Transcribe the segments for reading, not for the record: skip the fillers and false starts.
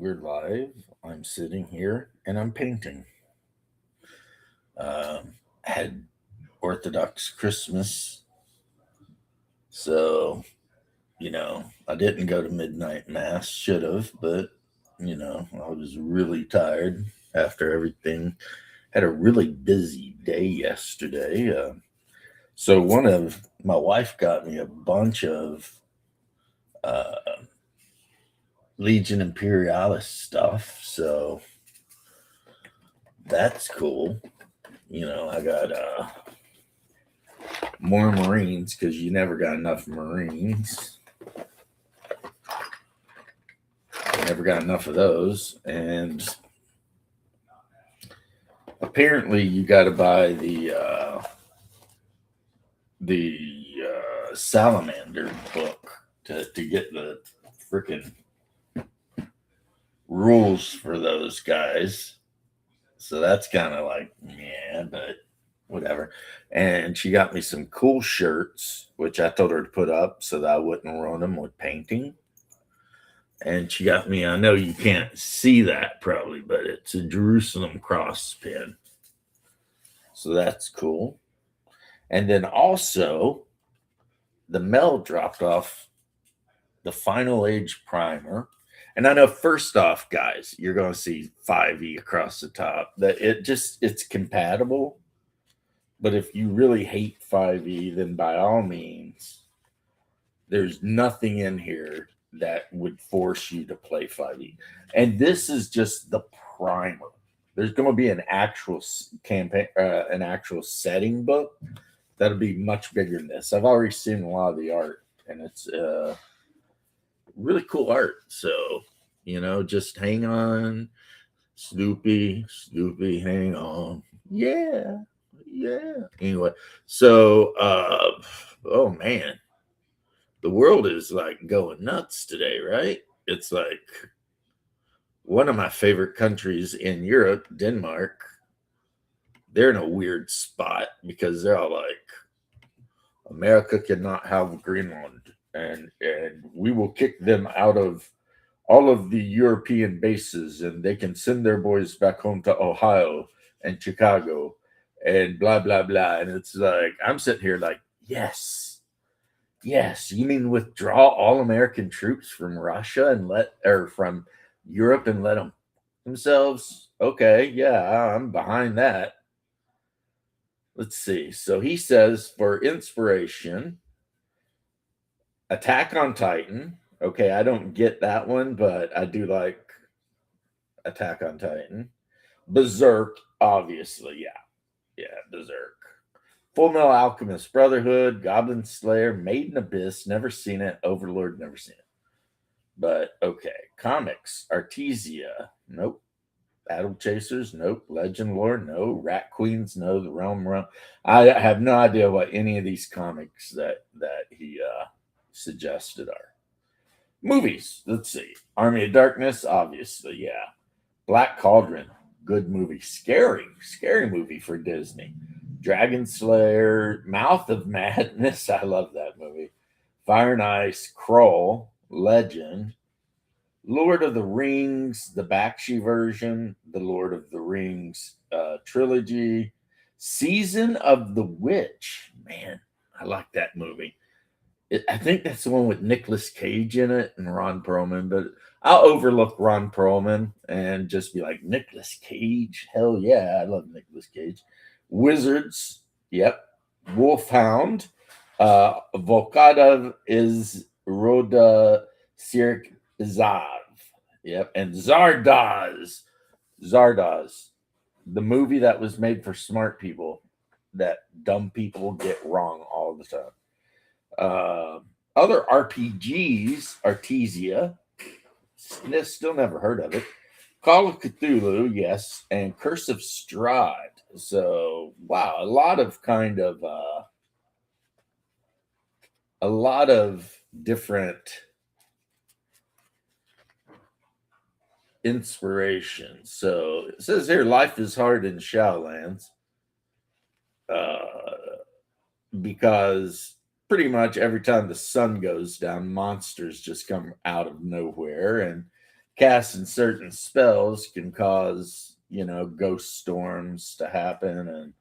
we're live. I'm sitting here and I'm painting. Had Orthodox Christmas, so I didn't go to midnight mass. Should have, but I was really tired after everything. Had a really busy day yesterday. So one of my wife got me a bunch of uh, Legion Imperialis stuff. So that's cool. I got more Marines because you never got enough Marines. Never got enough of those. And apparently, you got to buy the Salamander book to get the freaking rules for those guys. So that's kind of like, yeah, but whatever. And she got me some cool shirts, which I told her to put up so that I wouldn't ruin them with painting. And she got me, I know you can't see that probably, but it's a Jerusalem cross pin. So that's cool. And then also, the mail dropped off the Final Age primer. And I know first off, guys, you're going to see 5e across the top. That it's compatible. But if you really hate 5e, then by all means, there's nothing in here that would force you to play 5e. And this is just the primer. There's going to be an actual campaign, an actual setting book that'll be much bigger than this. I've already seen a lot of the art, and it's really cool art. So, just hang on, Snoopy, hang on. Yeah, yeah. Anyway, so, oh man, the world is like going nuts today, right? It's like one of my favorite countries in Europe, Denmark. They're in a weird spot because they're all like, America cannot have Greenland, and we will kick them out of all of the European bases, and they can send their boys back home to Ohio and Chicago, and blah blah blah. And it's like I'm sitting here like, yes, yes. You mean withdraw all American troops from Russia and from Europe and let them themselves? Okay, yeah, I'm behind that. Let's see. So he says for inspiration, Attack on Titan. Okay, I don't get that one, but I do like Attack on Titan. Berserk, obviously, yeah. Yeah, Berserk. Full Metal Alchemist Brotherhood, Goblin Slayer, Maiden Abyss, never seen it. Overlord, never seen it. But okay. Comics, Artesia, nope. Battle Chasers, nope. Legend Lore, no. Rat Queens, no. The Realm. I have no idea what any of these comics that he suggested are. Movies, let's see. Army of Darkness, obviously, yeah. Black Cauldron, good movie. Scary movie for Disney. Dragon Slayer, Mouth of Madness, I love that movie. Fire and Ice, Kroll, Legend, Lord of the Rings, the Bakshi version, the Lord of the Rings trilogy, Season of the Witch. Man, I like that movie. I think that's the one with Nicolas Cage in it and Ron Perlman, but I'll overlook Ron Perlman and just be like, Nicolas Cage? Hell yeah, I love Nicolas Cage. Wizards, yep. Wolfhound, Volkada is Roda Sirk Zav. Yep. And Zardoz, the movie that was made for smart people that dumb people get wrong all the time. Other RPGs, Artesia, still never heard of it. Call of Cthulhu, yes, and Curse of Strahd. So, wow, a lot of different inspiration. So it says here, life is hard in Shadowlands, because pretty much every time the sun goes down, monsters just come out of nowhere, and casting certain spells can cause, ghost storms to happen. And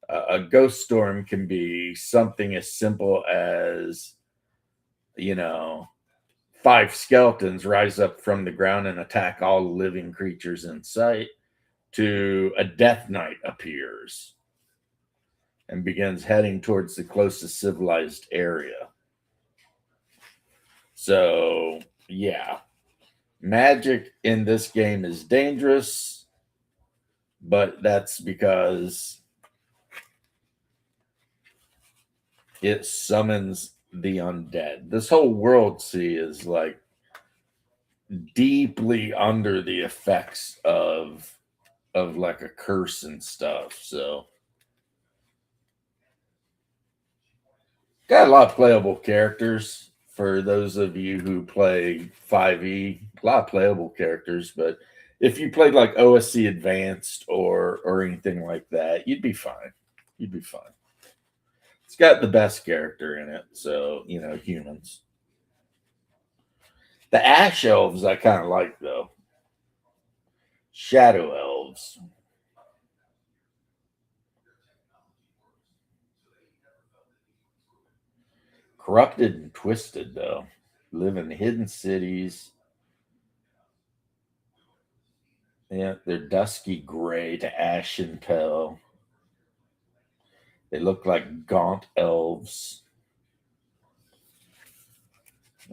a ghost storm can be something as simple as, you know, five skeletons rise up from the ground and attack all living creatures in sight, to a death knight appears and begins heading towards the closest civilized area. So, yeah, magic in this game is dangerous, but that's because it summons the undead. This whole world, see, is like deeply under the effects of like a curse and stuff. So got a lot of playable characters for those of you who play 5e. A lot of playable characters, but if you played like OSC Advanced or anything like that, you'd be fine. You'd be fine. It's got the best character in it, so humans. The Ash Elves I kind of like though. Shadow Elves. Corrupted and twisted though. Live in hidden cities. Yeah, they're dusky gray to ashen pale. They look like gaunt elves.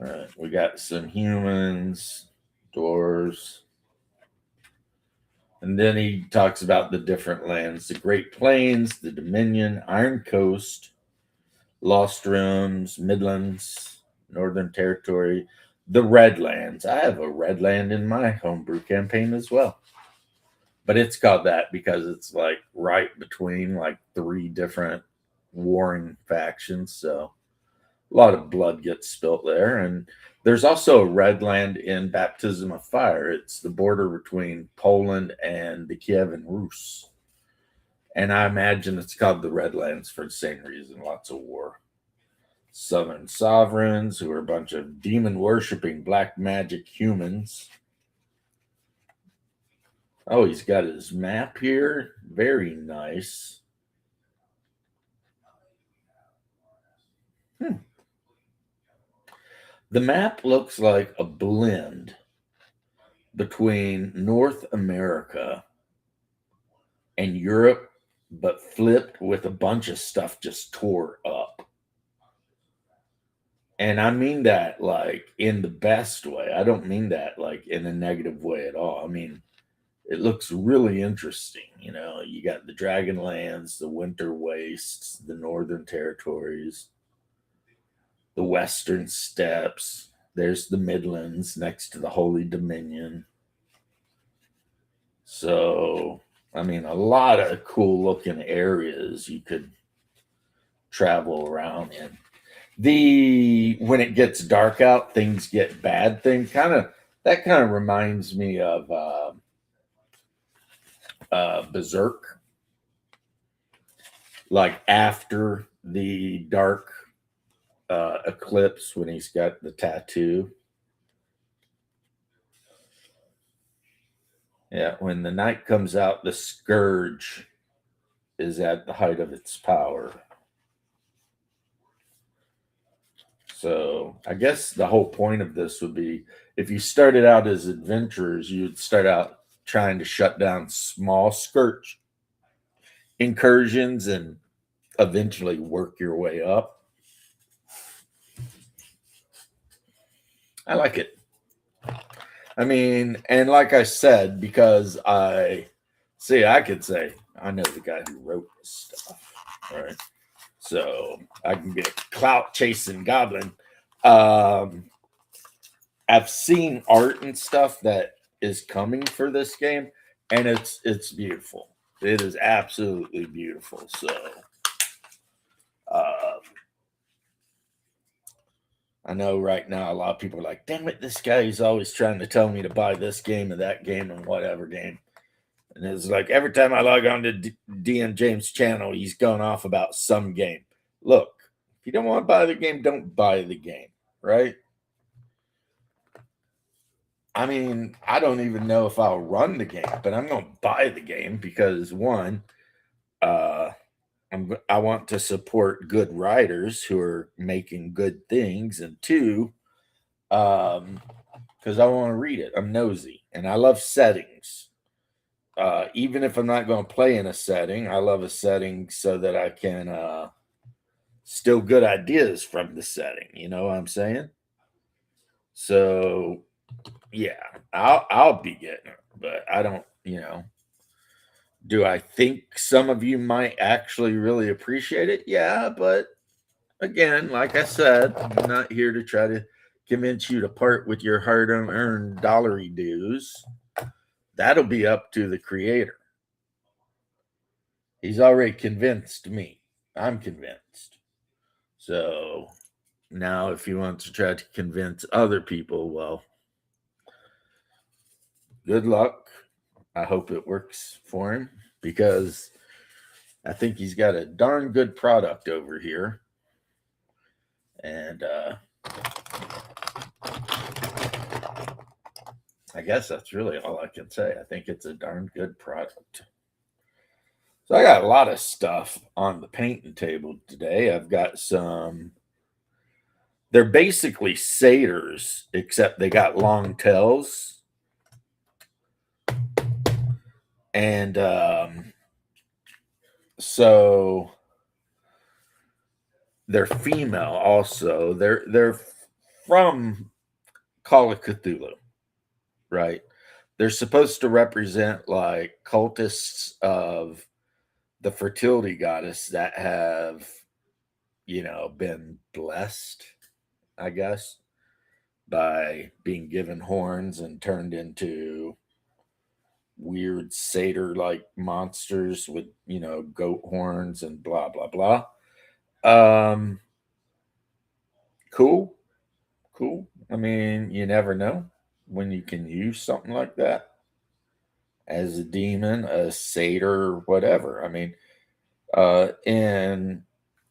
All right, we got some humans, dwarves. And then he talks about the different lands: the Great Plains, the Dominion, Iron Coast, Lost Realms, Midlands, Northern Territory, the Redlands. I have a Redland in my homebrew campaign as well. But it's called that because it's like right between like three different warring factions. So a lot of blood gets spilt there. And there's also a Redland in Baptism of Fire. It's the border between Poland and the Kievan Rus. And I imagine it's called the Redlands for the same reason. Lots of war. Southern Sovereigns, who are a bunch of demon worshipping black magic humans. Oh, he's got his map here. Very nice. The map looks like a blend between North America and Europe, but flipped with a bunch of stuff just tore up. And I mean that like in the best way. I don't mean that like in a negative way at all. I mean, it looks really interesting. You got the Dragonlands, the Winter Wastes, the Northern Territories, the Western Steppes. There's the Midlands next to the Holy Dominion. So, I mean, a lot of cool looking areas you could travel around in. When it gets dark out, things get bad. That kind of reminds me of Berserk, like after the dark eclipse when he's got the tattoo. Yeah, when the night comes out, the scourge is at the height of its power. So I guess the whole point of this would be, if you started out as adventurers, you'd start out trying to shut down small scourge incursions and eventually work your way up. I like it. I mean, and like I said, because I could say I know the guy who wrote this stuff, right? So I can be a clout chasing goblin. I've seen art and stuff that is coming for this game, and it's beautiful. It is absolutely beautiful. So, I know right now a lot of people are like, "Damn it, this guy is always trying to tell me to buy this game and that game and whatever game." And it's like every time I log on to DM James' channel, he's going off about some game. Look, if you don't want to buy the game, don't buy the game, right? I mean, I don't even know if I'll run the game, but I'm going to buy the game because one, uh, I want to support good writers who are making good things, and two, because I want to read it. I'm nosy, and I love settings. Even if I'm not going to play in a setting, I love a setting so that I can steal good ideas from the setting. You know what I'm saying? So yeah, I'll be getting it, but I don't. Do I think some of you might actually really appreciate it? Yeah, but again, like I said, I'm not here to try to convince you to part with your hard-earned dollary dues. That'll be up to the creator. He's already convinced me. I'm convinced. So now, if he wants to try to convince other people, well, good luck. I hope it works for him because I think he's got a darn good product over here. And I guess that's really all I can say. I think it's a darn good product. So I got a lot of stuff on the painting table today. I've got some. They're basically satyrs, except they got long tails. And so they're female also. They're from Call of Cthulhu, right? They're supposed to represent like cultists of the fertility goddess that have, been blessed, I guess, by being given horns and turned into weird satyr like monsters with, goat horns and blah, blah, blah. Um, cool. Cool. I mean, you never know when you can use something like that as a demon, a satyr, whatever. I mean, in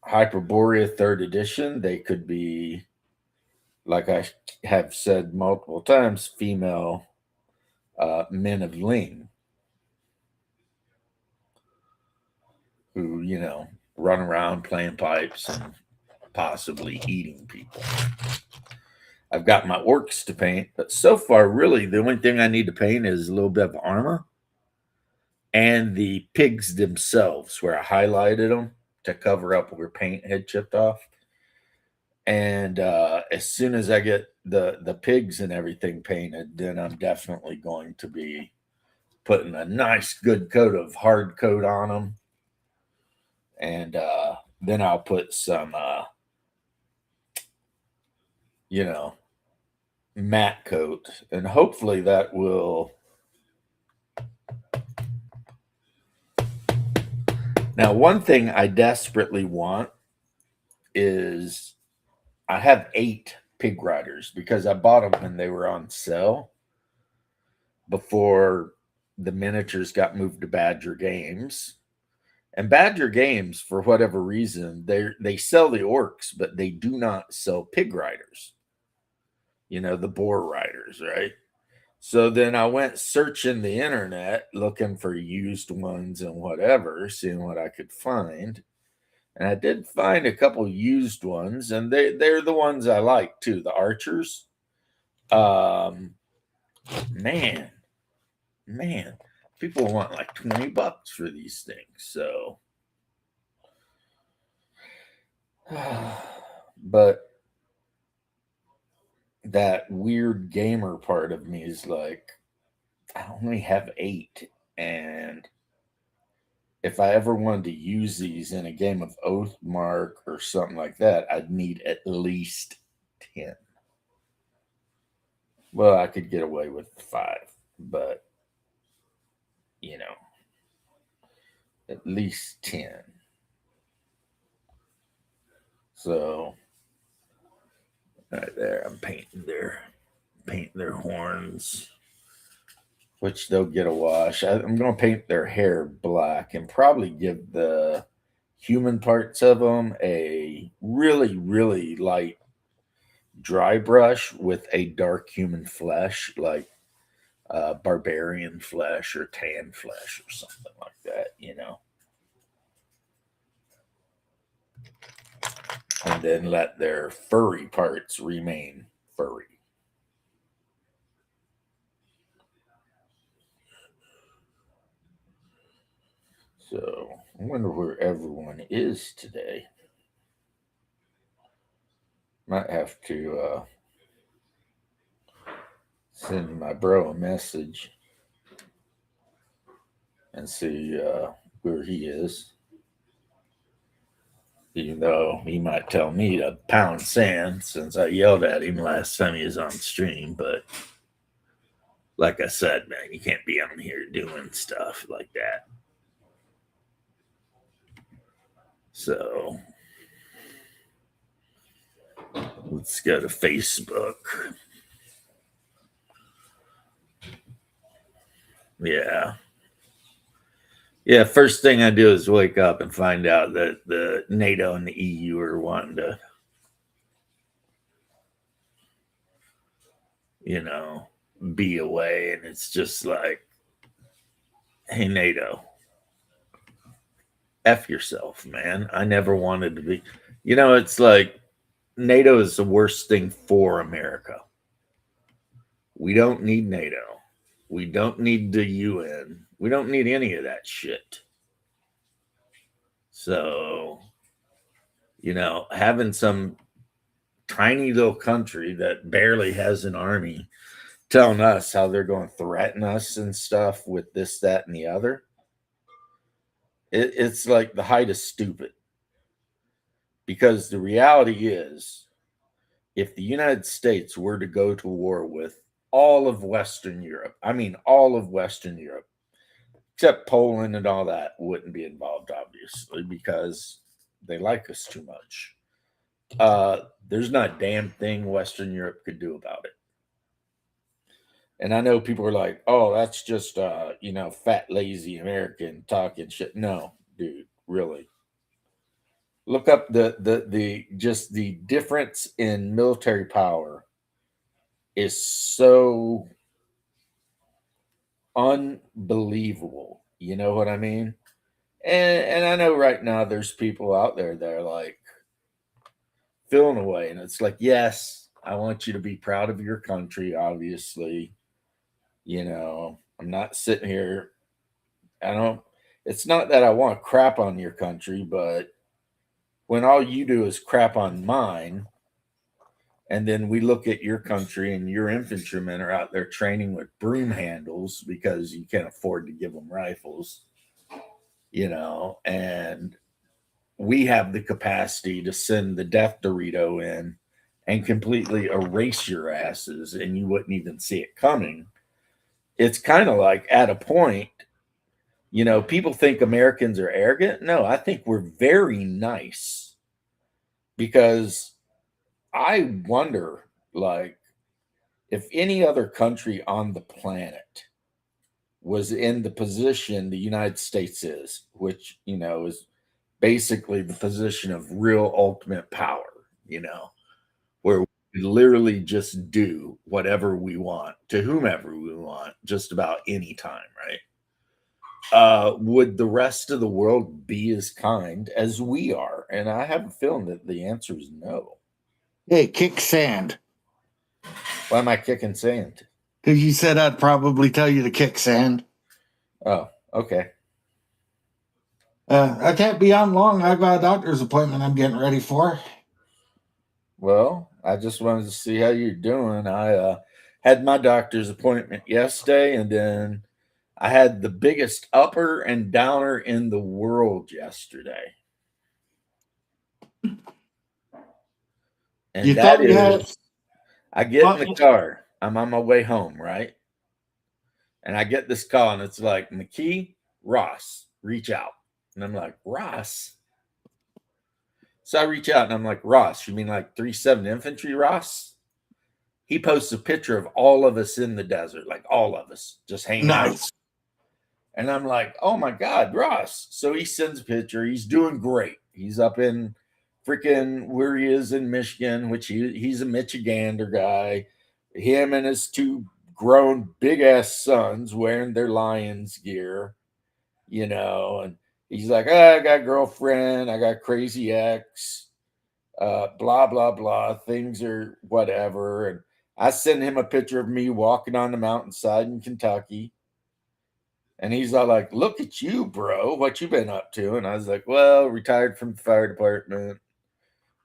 Hyperborea third edition, they could be, like I have said multiple times, female men of Ling who, run around playing pipes and possibly eating people. I've got my orcs to paint, but so far, really, the only thing I need to paint is a little bit of armor and the pigs themselves, where I highlighted them to cover up where paint had chipped off. And as soon as I get the pigs and everything painted, then I'm definitely going to be putting a nice good coat of hard coat on them, and then I'll put some, matte coat, and hopefully that will. Now, one thing I desperately want is I have 8 pig riders because I bought them when they were on sale before the miniatures got moved to Badger Games. And Badger Games, for whatever reason, they sell the orcs, but they do not sell pig riders. The boar riders, right? So then I went searching the internet looking for used ones and whatever, seeing what I could find. And I did find a couple used ones, and they're the ones I like too, the archers. Um man, man, people want like $20 for these things. So but that weird gamer part of me is like, I only have 8, and if I ever wanted to use these in a game of Oathmark or something like that, I'd need at least 10. Well, I could get away with 5, but at least 10. So right there, I'm painting their horns, which they'll get a wash. I'm going to paint their hair black and probably give the human parts of them a really, really light dry brush with a dark human flesh, like barbarian flesh or tan flesh or something like that, and then let their furry parts remain furry. So I wonder where everyone is today. Might have to send my bro a message and see where he is. Even though he might tell me to pound sand since I yelled at him last time he was on stream. But like I said, man, you can't be on here doing stuff like that. So let's go to Facebook. Yeah. Yeah, first thing I do is wake up and find out that the NATO and the EU are wanting to, be away. And it's just like, hey, NATO, F yourself, man. I never wanted to be. It's like NATO is the worst thing for America. We don't need NATO. We don't need the UN. We don't need any of that shit. So, having some tiny little country that barely has an army telling us how they're going to threaten us and stuff with this, that, and the other, it's like the height of stupid. Because the reality is, if the United States were to go to war with all of Western Europe, I mean all of Western Europe, except Poland and all that wouldn't be involved, obviously, because they like us too much. There's not a damn thing Western Europe could do about it. And I know people are like, oh, that's just, fat, lazy American talking shit. No, dude, really. Look up the just the difference in military power is so unbelievable. You know what I mean? And I know right now there's people out there that are like feeling away, and it's like, yes, I want you to be proud of your country, obviously. I'm not sitting here. It's not that I want crap on your country, but when all you do is crap on mine, and then we look at your country and your infantrymen are out there training with broom handles because you can't afford to give them rifles, and we have the capacity to send the death Dorito in and completely erase your asses and you wouldn't even see it coming. It's kind of like at a point, people think Americans are arrogant. No, I think we're very nice because I wonder, like, if any other country on the planet was in the position the United States is, which, is basically the position of real ultimate power, where we literally just do whatever we want to whomever we want, just about any time, right? Would the rest of the world be as kind as we are? And I have a feeling that the answer is no. Hey, kick sand. Why am I kicking sand? Because you said I'd probably tell you to kick sand. Oh, okay. I can't be on long. I've got a doctor's appointment I'm getting ready for. Well, I just wanted to see how you're doing. I had my doctor's appointment yesterday, and then I had the biggest upper and downer in the world yesterday. And you that thought you had... I get in the car. I'm on my way home, right? And I get this call, and it's like, McKee, Ross, reach out. And I'm like, Ross? So I reach out, and I'm like, Ross, you mean like 3-7 Infantry, Ross? He posts a picture of all of us in the desert, like all of us, just hanging out. And I'm like, oh, my God, Ross. So he sends a picture. He's doing great. He's up in freaking where he is in Michigan, which he's a Michigander guy. Him and his 2 grown big ass sons wearing their Lions gear, and he's like, I got a girlfriend, I got crazy ex, blah blah blah. Things are whatever, and I send him a picture of me walking on the mountainside in Kentucky. And he's all like, look at you, bro. What you been up to? And I was like, well, retired from the fire department,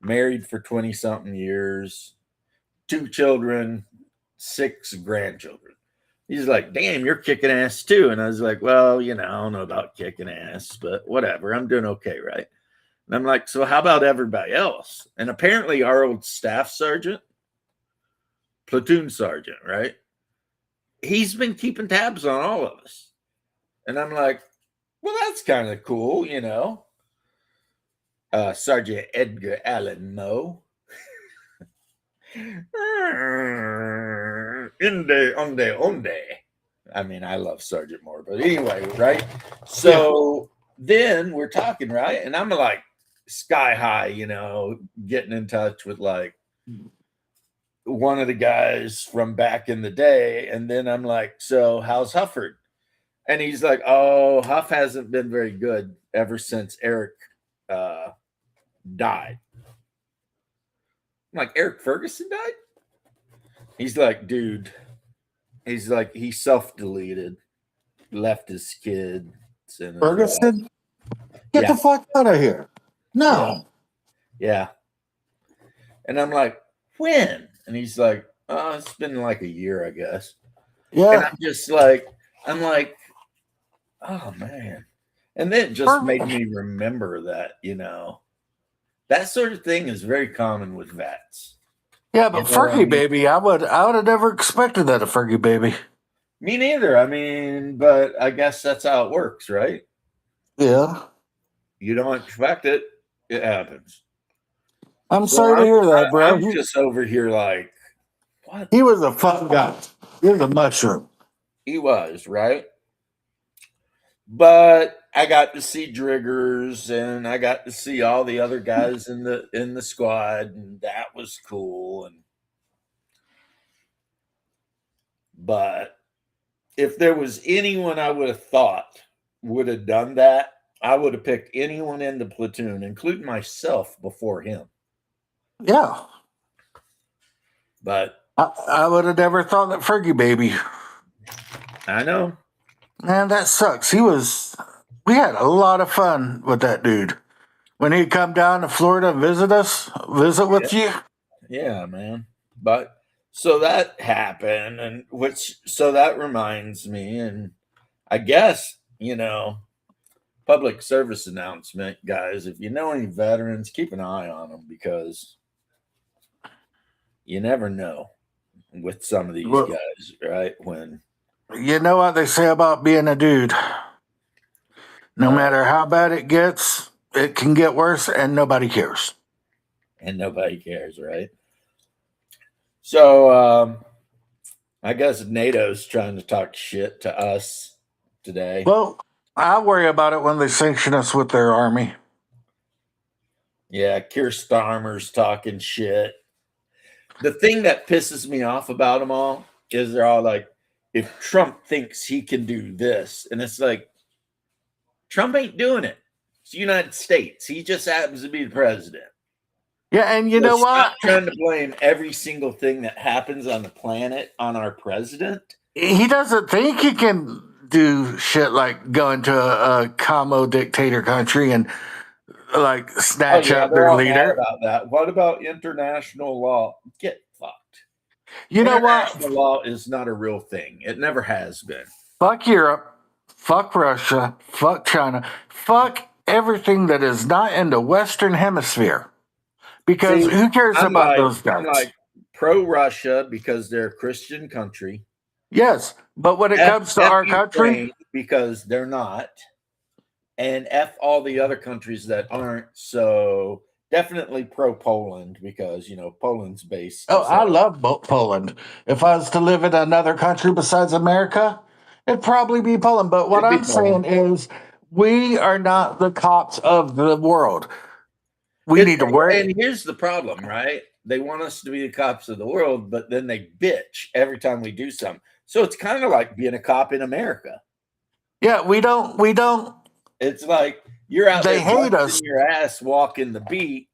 married for 20 something years, 2 children, 6 grandchildren. He's like, damn, you're kicking ass too. And I was like, well, I don't know about kicking ass, but whatever. I'm doing okay, right? And I'm like, so how about everybody else? And apparently our old staff sergeant, platoon sergeant, right? He's been keeping tabs on all of us. And I'm like, well, that's kind of cool, Sergeant Edgar Allan Moe. Onde. I mean, I love Sergeant Moore, but anyway, right? So then we're talking, right? And I'm like sky high, getting in touch with like one of the guys from back in the day. And then I'm like, so how's Hufford? And he's like, oh, Huff hasn't been very good ever since Eric died. I'm like, Eric Ferguson died? He's like, dude. He's like, he self-deleted, left his kids. Ferguson? Get the fuck out of here. No. Yeah. And I'm like, when? And he's like, oh, it's been like a year, I guess. Yeah. And I'm like, oh man. And then it just made me remember that, that sort of thing is very common with vets. Yeah, but Fergie baby, I would have never expected that of Fergie baby. Me neither. I mean, but I guess that's how it works, right? Yeah. You don't expect it, it happens. I'm sorry to hear that, bro. I'm just over here like, what? He was a fun guy. He was a mushroom. He was, right? But I got to see Driggers and I got to see all the other guys in the squad, and that was cool. But if there was anyone I would have thought would have done that, I would have picked anyone in the platoon, including myself, before him. Yeah. But I would have never thought that Fergie baby. I know. Man, that sucks. We had a lot of fun with that dude. When he'd come down to Florida and visit with you. Yeah, man. But so that happened, and so that reminds me, and I guess, public service announcement, guys, if you know any veterans, keep an eye on them, because you never know with some of these guys, right? When you know what they say about being a dude. No matter how bad it gets, it can get worse, and nobody cares. And nobody cares, right? So I guess NATO's trying to talk shit to us today. Well, I worry about it when they sanction us with their army. Yeah, Keir Starmer's talking shit. The thing that pisses me off about them all is they're all like, if Trump thinks he can do this, and it's like, Trump ain't doing it. It's the United States. He just happens to be the president. Yeah, and you know what? Stop trying to blame every single thing that happens on the planet on our president. He doesn't think he can do shit like go into a commo dictator country and like snatch up their leader. Mad about that. What about international law? Get fucked. You know what? International law is not a real thing. It never has been. Fuck Europe. Fuck Russia. Fuck China. Fuck everything that is not in the Western Hemisphere. Because who cares about those guys? I'm like pro-Russia because they're a Christian country. Yes, but when it comes to our country, because they're not, and F all the other countries that aren't. So definitely pro-Poland, because Poland's based. Oh, I love Poland. If I was to live in another country besides America, it'd probably be Poland. But what I'm saying is, we are not the cops of the world. We need to work. And here's the problem, right? They want us to be the cops of the world, but then they bitch every time we do something. So it's kind of like being a cop in America. Yeah, we don't. It's like you're out They there hate us. busting your ass walking the beat,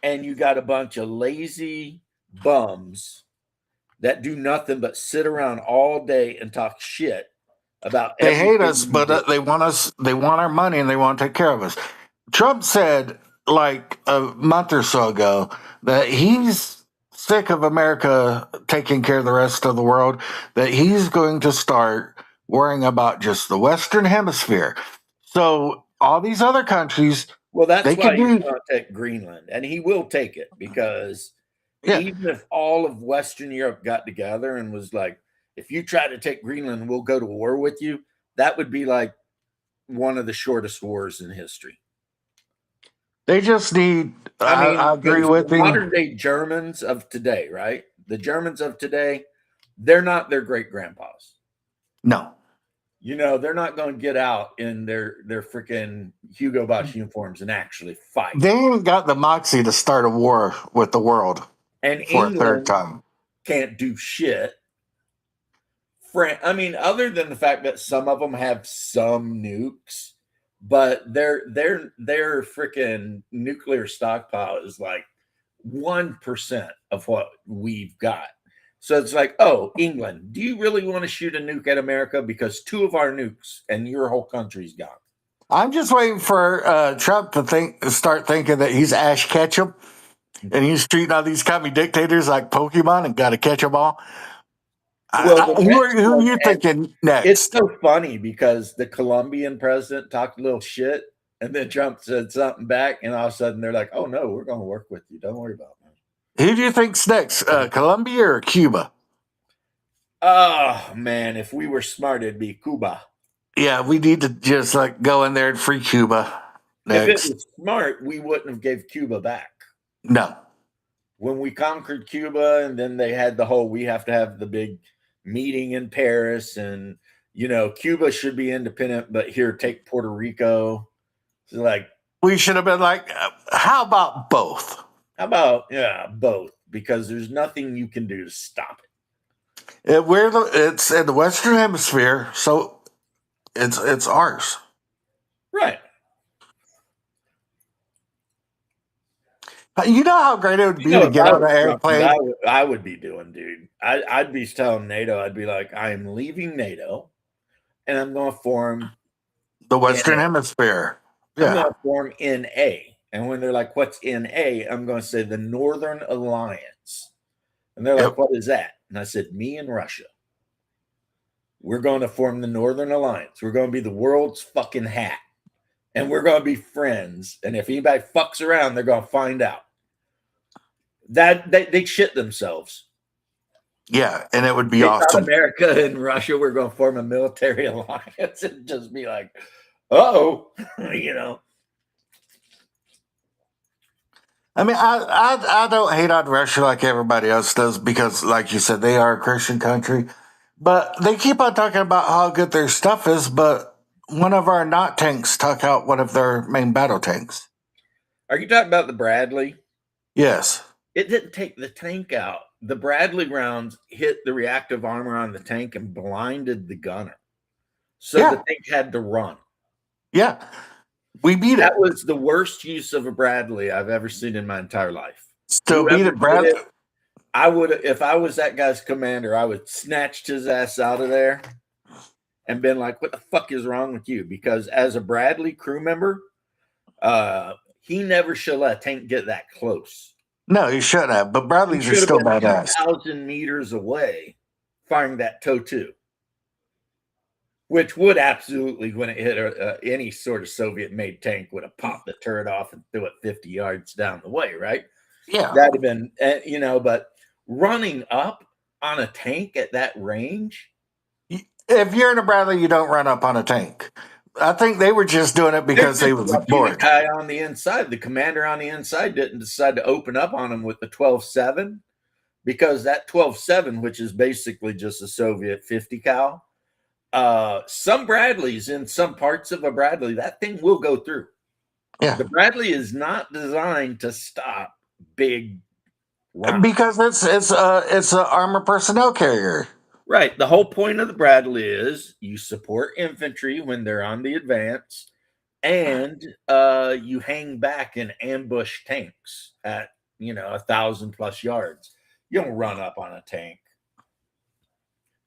and you got a bunch of lazy bums that do nothing but sit around all day and talk shit about They hate everything us, you but do. they want us. They want our money, and they want to take care of us. Trump said like a month or so ago that he's sick of America taking care of the rest of the world. That he's going to start worrying about just the Western Hemisphere. So all these other countries, Well, that's they why could he's do. going to take Greenland, and he will take it because Yeah, even if all of Western Europe got together and was like, if you try to take Greenland, we'll go to war with you, that would be like one of the shortest wars in history. they just need. I I mean, agree because the with him. modern day Germans of today, right? The Germans of today, they're not their great grandpas. No, You know, they're not going to get out in their freaking Hugo Boss uniforms and actually fight. they ain't got the moxie to start a war with the world And for a third England time. can't do shit. I mean, other than the fact that some of them have some nukes, but their freaking nuclear stockpile is like 1% of what we've got. So it's like, oh, England, do you really want to shoot a nuke at America? Because two of our nukes and your whole country's gone. I'm just waiting for Trump to start thinking that he's Ash Ketchum, and he's treating all these commie dictators like Pokemon and got to catch them all. Well, the Who next are one, you and thinking it's next? so funny because the Colombian president talked a little shit, and then Trump said something back, and all of a sudden they're like, "Oh no, we're going to work with you. Don't worry about it." Who do you think's next? Colombia or Cuba? Oh man, if we were smart, it'd be Cuba. Yeah, we need to just like go in there and free Cuba If it next. was smart, we wouldn't have gave Cuba back. No, When we conquered Cuba, and then they had the whole we have to have the big meeting in Paris, and Cuba should be independent, but here take Puerto Rico. So like, we should have been like, how about both? how about both? Because there's nothing you can do to stop it. It's in the Western Hemisphere, so it's ours. Right. You know how great it would be to If get I on an was Trump, airplane. I would be doing, dude. I'd be telling NATO, I'd be like, I am leaving NATO, and I'm going to form The Western NA. Hemisphere. I'm Yeah. going to form NA. And when they're like, what's NA? I'm going to say the Northern Alliance. And they're like, Yep. what is that? And I said, me and Russia. We're going to form the Northern Alliance. We're going to be the world's fucking hat. And we're going to be friends. And if anybody fucks around, they're going to find out. That they shit themselves. Yeah, and it would be They awesome. America and Russia, we're going to form a military alliance and just be like, oh, I mean, I don't hate on Russia like everybody else does because, like you said, they are a Christian country. But they keep on talking about how good their stuff is, but one of our not tanks took out one of their main battle tanks. Are you talking about the Bradley? Yes. It didn't take the tank out. The Bradley rounds hit the reactive armor on the tank and blinded the gunner. So Yeah. the tank had to run. Yeah. We beat it. That was the worst use of a Bradley I've ever seen in my entire life. Still beat Whoever it, Brad. did it, I would, if I was that guy's commander, I would snatched his ass out of there and been like, what the fuck is wrong with you? Because as a Bradley crew member, he never should let a tank get that close. No, he shouldn't have. But Bradleys He are should still have been badass. 2,000 meters away firing that TOW-2, which would absolutely, when it hit any sort of Soviet-made tank, would have popped the turret off and threw it 50 yards down the way, right? Yeah. That'd have been, but running up on a tank at that range. If you're in a Bradley, you don't run up on a tank. I think they were just doing it because they were bored. The guy on the inside, the commander on the inside, didn't decide to open up on him with the 12-7 because that 12-7, which is basically just a Soviet 50 cal, some Bradleys in some parts of a Bradley, that thing will go through. Yeah. The Bradley is not designed to stop big rounds. Because it's an armored personnel carrier. Right. The whole point of the Bradley is you support infantry when they're on the advance, and you hang back and ambush tanks at 1,000+ yards. You don't run up on a tank.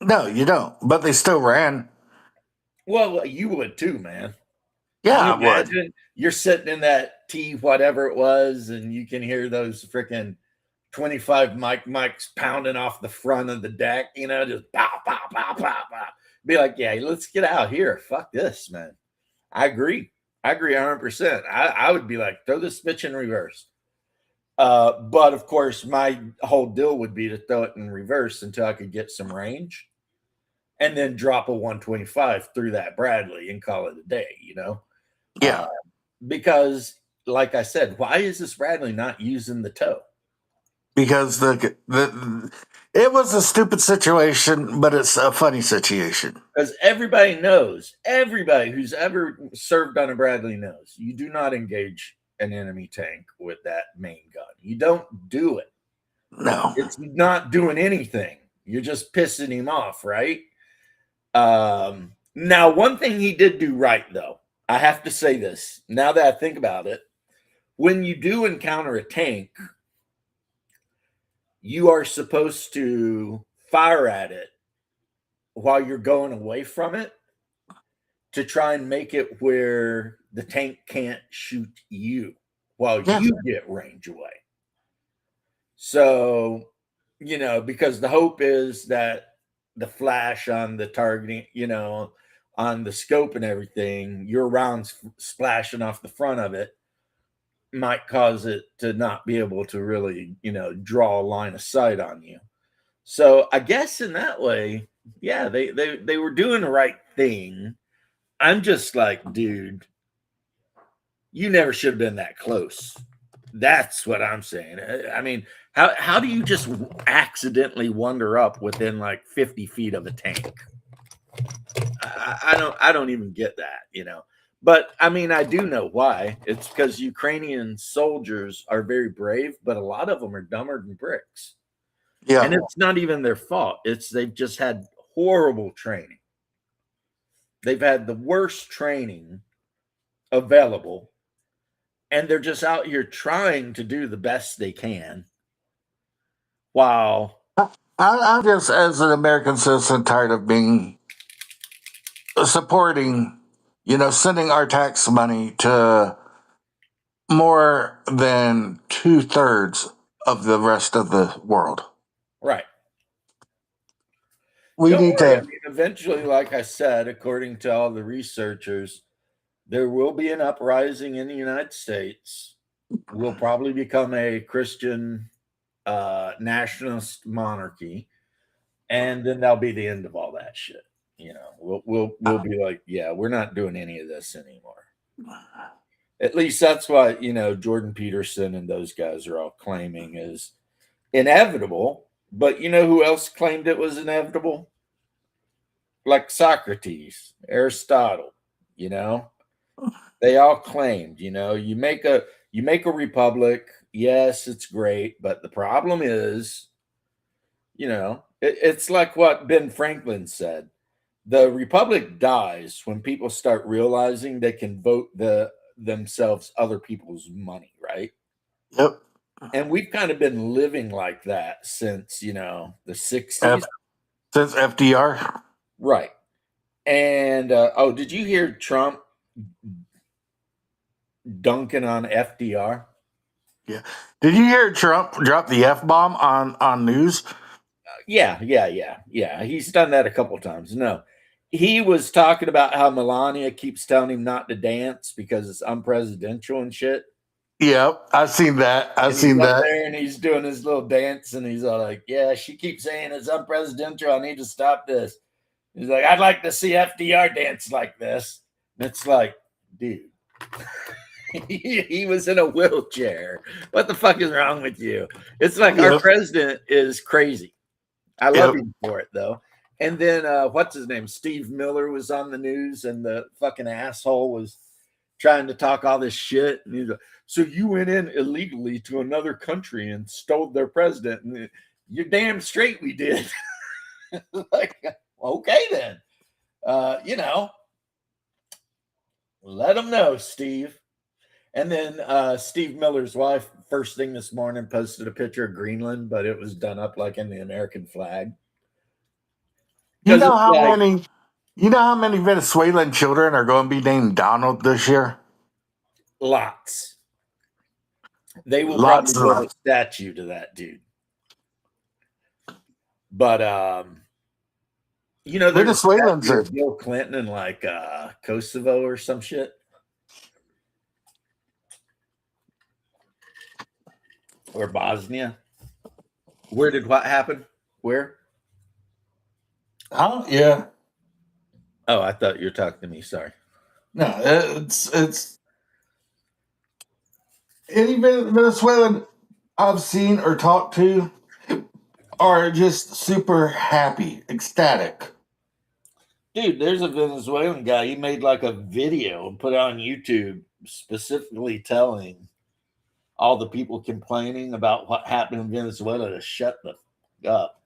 No, you don't. But they still ran. Well, you would too, man. Yeah, Can you I would. imagine you're sitting in that T whatever it was, and you can hear those freaking 25 mics pounding off the front of the deck, just pow, pow, pow, pow, pow. Be like, yeah, let's get out here. Fuck this, man. I agree. 100%. I would be like, throw this bitch in reverse. But of course, my whole deal would be to throw it in reverse until I could get some range and then drop a 125 through that Bradley and call it a day, Yeah. Because, like I said, why is this Bradley not using the tow? Because it was a stupid situation, but it's a funny situation. Because everybody knows, everybody who's ever served on a Bradley knows, you do not engage an enemy tank with that main gun. You don't do it. No. It's not doing anything. You're just pissing him off, right? Now, one thing he did do right, though, I have to say this. Now that I think about it, when you do encounter a tank, you are supposed to fire at it while you're going away from it to try and make it where the tank can't shoot you while you get range away. So, because the hope is that the flash on the targeting, on the scope and everything, your rounds splashing off the front of it might cause it to not be able to really, draw a line of sight on you. So I guess in that way, yeah, they were doing the right thing. I'm just like, dude, you never should have been that close. That's what I'm saying. I mean, how do you just accidentally wander up within like 50 feet of a tank? I don't even get that, But I mean, I do know why. It's because Ukrainian soldiers are very brave, but a lot of them are dumber than bricks. Yeah. And it's not even their fault. They've just had horrible training. They've had the worst training available, and they're just out here trying to do the best they can. While I'm just, as an American citizen, tired of being supporting, sending our tax money to more than 2/3 of the rest of the world. right. We Don't need worry. to. I mean, eventually, like I said, according to all the researchers, there will be an uprising in the United States. We'll probably become a Christian nationalist monarchy, and then that'll be the end of all that shit. We'll be like, yeah, we're not doing any of this anymore. At least that's what Jordan Peterson and those guys are all claiming is inevitable. But you know who else claimed it was inevitable? Like Socrates, Aristotle. They all claimed. You make a republic. Yes, it's great, but the problem is, it's like what Ben Franklin said. The republic dies when people start realizing they can vote themselves other people's money, right? Yep. And we've kind of been living like that since, the 60s. Since FDR. Right. And, did you hear Trump dunking on FDR? Yeah. Did you hear Trump drop the F-bomb on news? Yeah. He's done that a couple times. No. He was talking about how Melania keeps telling him not to dance because it's unpresidential and shit. Yep, I've seen that. I've seen that. There and he's doing his little dance, and he's all like, "Yeah, she keeps saying it's unpresidential. I need to stop this." He's like, "I'd like to see FDR dance like this." And it's like, dude, he was in a wheelchair. What the fuck is wrong with you? It's like our president is crazy. I love him for it though. And then what's his name? Steve Miller was on the news, and the fucking asshole was trying to talk all this shit. And he's like, "So you went in illegally to another country and stole their president?" And you're damn straight we did. Like, okay, then. Let them know, Steve. And then Steve Miller's wife, first thing this morning, posted a picture of Greenland, but it was done up like in the American flag. You Because know it's how like many you know how many Venezuelan children are going to be named Donald this year? lots. They will probably Lots build of a statue to that dude. But there's a Venezuelans statue are of Bill Clinton in like Kosovo or some shit. Or Bosnia. Where did what happen? Where? oh yeah. Oh, I thought you were talking to me. Sorry. No, it's any Venezuelan I've seen or talked to are just super happy, ecstatic. Dude, there's a Venezuelan guy. He made like a video and put it on YouTube specifically telling all the people complaining about what happened in Venezuela to shut the fuck up.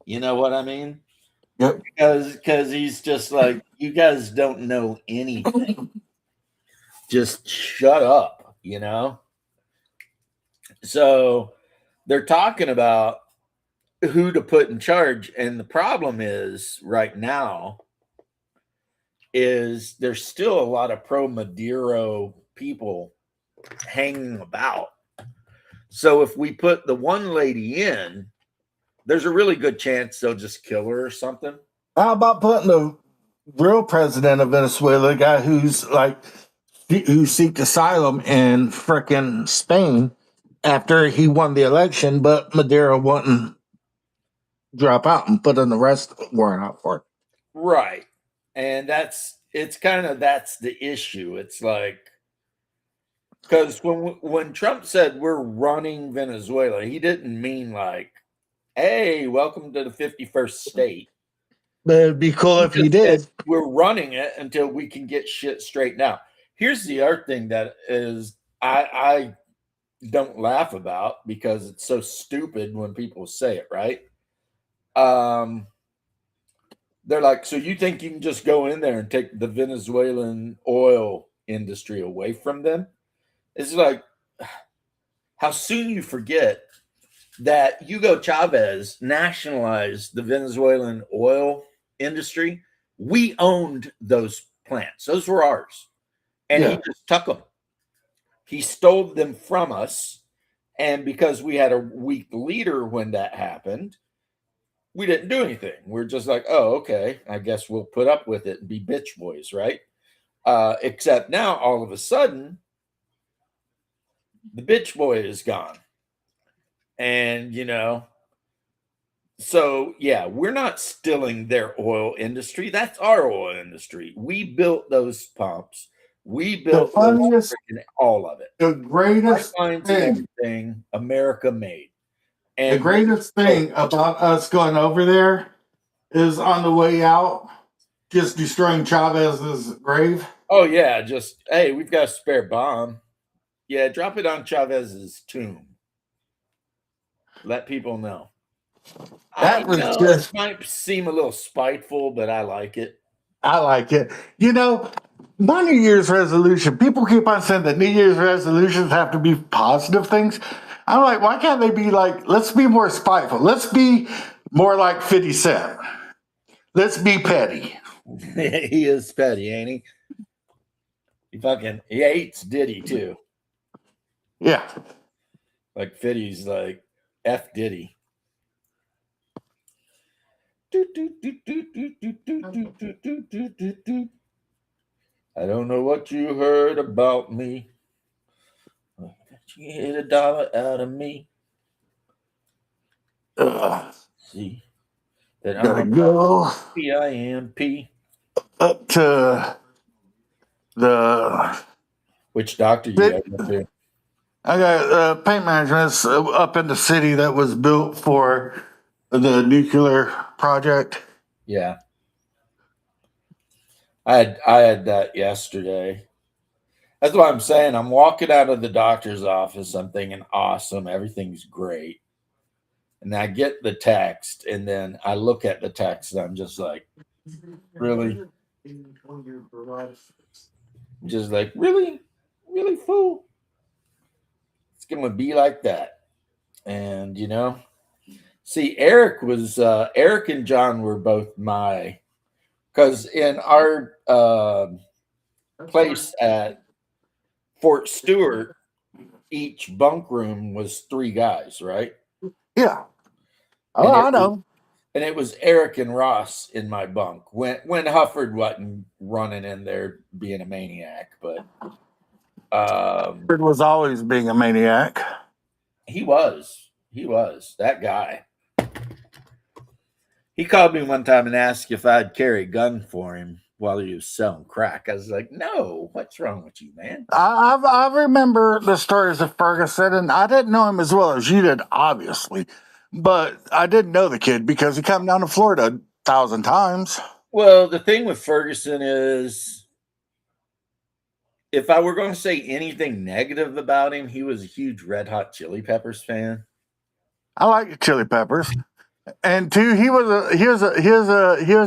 You know what I mean? Yep. Because he's just like, you guys don't know anything. Just shut up, So they're talking about who to put in charge, and the problem is right now is there's still a lot of pro Maduro people hanging about. So if we put the one lady in, there's a really good chance they'll just kill her or something. How about putting the real president of Venezuela, a guy who's like who seeked asylum in frickin' Spain after he won the election, but Maduro wouldn't drop out and put an arrest warrant out for it. Right. And that's the issue. It's like, because when Trump said we're running Venezuela, he didn't mean like, hey, welcome to the 51st state. But it'd be cool if he said, did. we're running it until we can get shit straightened out. Here's the other thing that is I don't laugh about because it's so stupid when people say it, right? They're like, so you think you can just go in there and take the Venezuelan oil industry away from them? It's like, how soon you forget that Hugo Chavez nationalized the Venezuelan oil industry. We owned those plants. Those were ours. And he just took them. He stole them from us. And because we had a weak leader when that happened, we didn't do anything. We're just like, oh, okay, I guess we'll put up with it and be bitch boys, right? Except now, all of a sudden, the bitch boy is gone. And, so yeah, we're not stealing their oil industry. That's our oil industry. We built those pumps. We built all of it. The greatest pipelines and everything America made. And the greatest thing about us going over there is on the way out, just destroying Chavez's grave. Oh yeah, just hey, we've got a spare bomb. Yeah, drop it on Chavez's tomb. Let people know. That was just it might seem a little spiteful, but I like it. I like it. My New Year's resolution, people keep on saying that New Year's resolutions have to be positive things. I'm like, why can't they be like, let's be more spiteful. Let's be more like 50 Cent. Let's be petty. He is petty, ain't he? He hates Diddy too. Yeah. Like 50's like F Diddy. I don't know what you heard about me. You hit $1 out of me. See that I'm go PIMP up to the which doctor you got to? I got paint management. It's up in the city that was built for the nuclear project. Yeah, I had that yesterday. That's what I'm saying. I'm walking out of the doctor's office. I'm thinking, awesome, everything's great. And I get the text, and then I look at the text, and I'm just like, really? Just like, really? Really, fool? It's going to be like that. And, see, Eric and John were both because in our place at Fort Stewart, each bunk room was three guys, right? Yeah. Oh, And I know. it was Eric and Ross in my bunk when Hufford wasn't running in there being a maniac, but It was always being a maniac. he was that guy. He called me one time and asked if I'd carry a gun for him while he was selling crack. I was like, no, what's wrong with you, man? I remember the stories of Ferguson, and I didn't know him as well as you did, obviously. But I didn't know the kid because he come down to Florida 1,000 times. Well, the thing with Ferguson is, if I were going to say anything negative about him, he was a huge Red Hot Chili Peppers fan. I like the Chili Peppers, and two, he was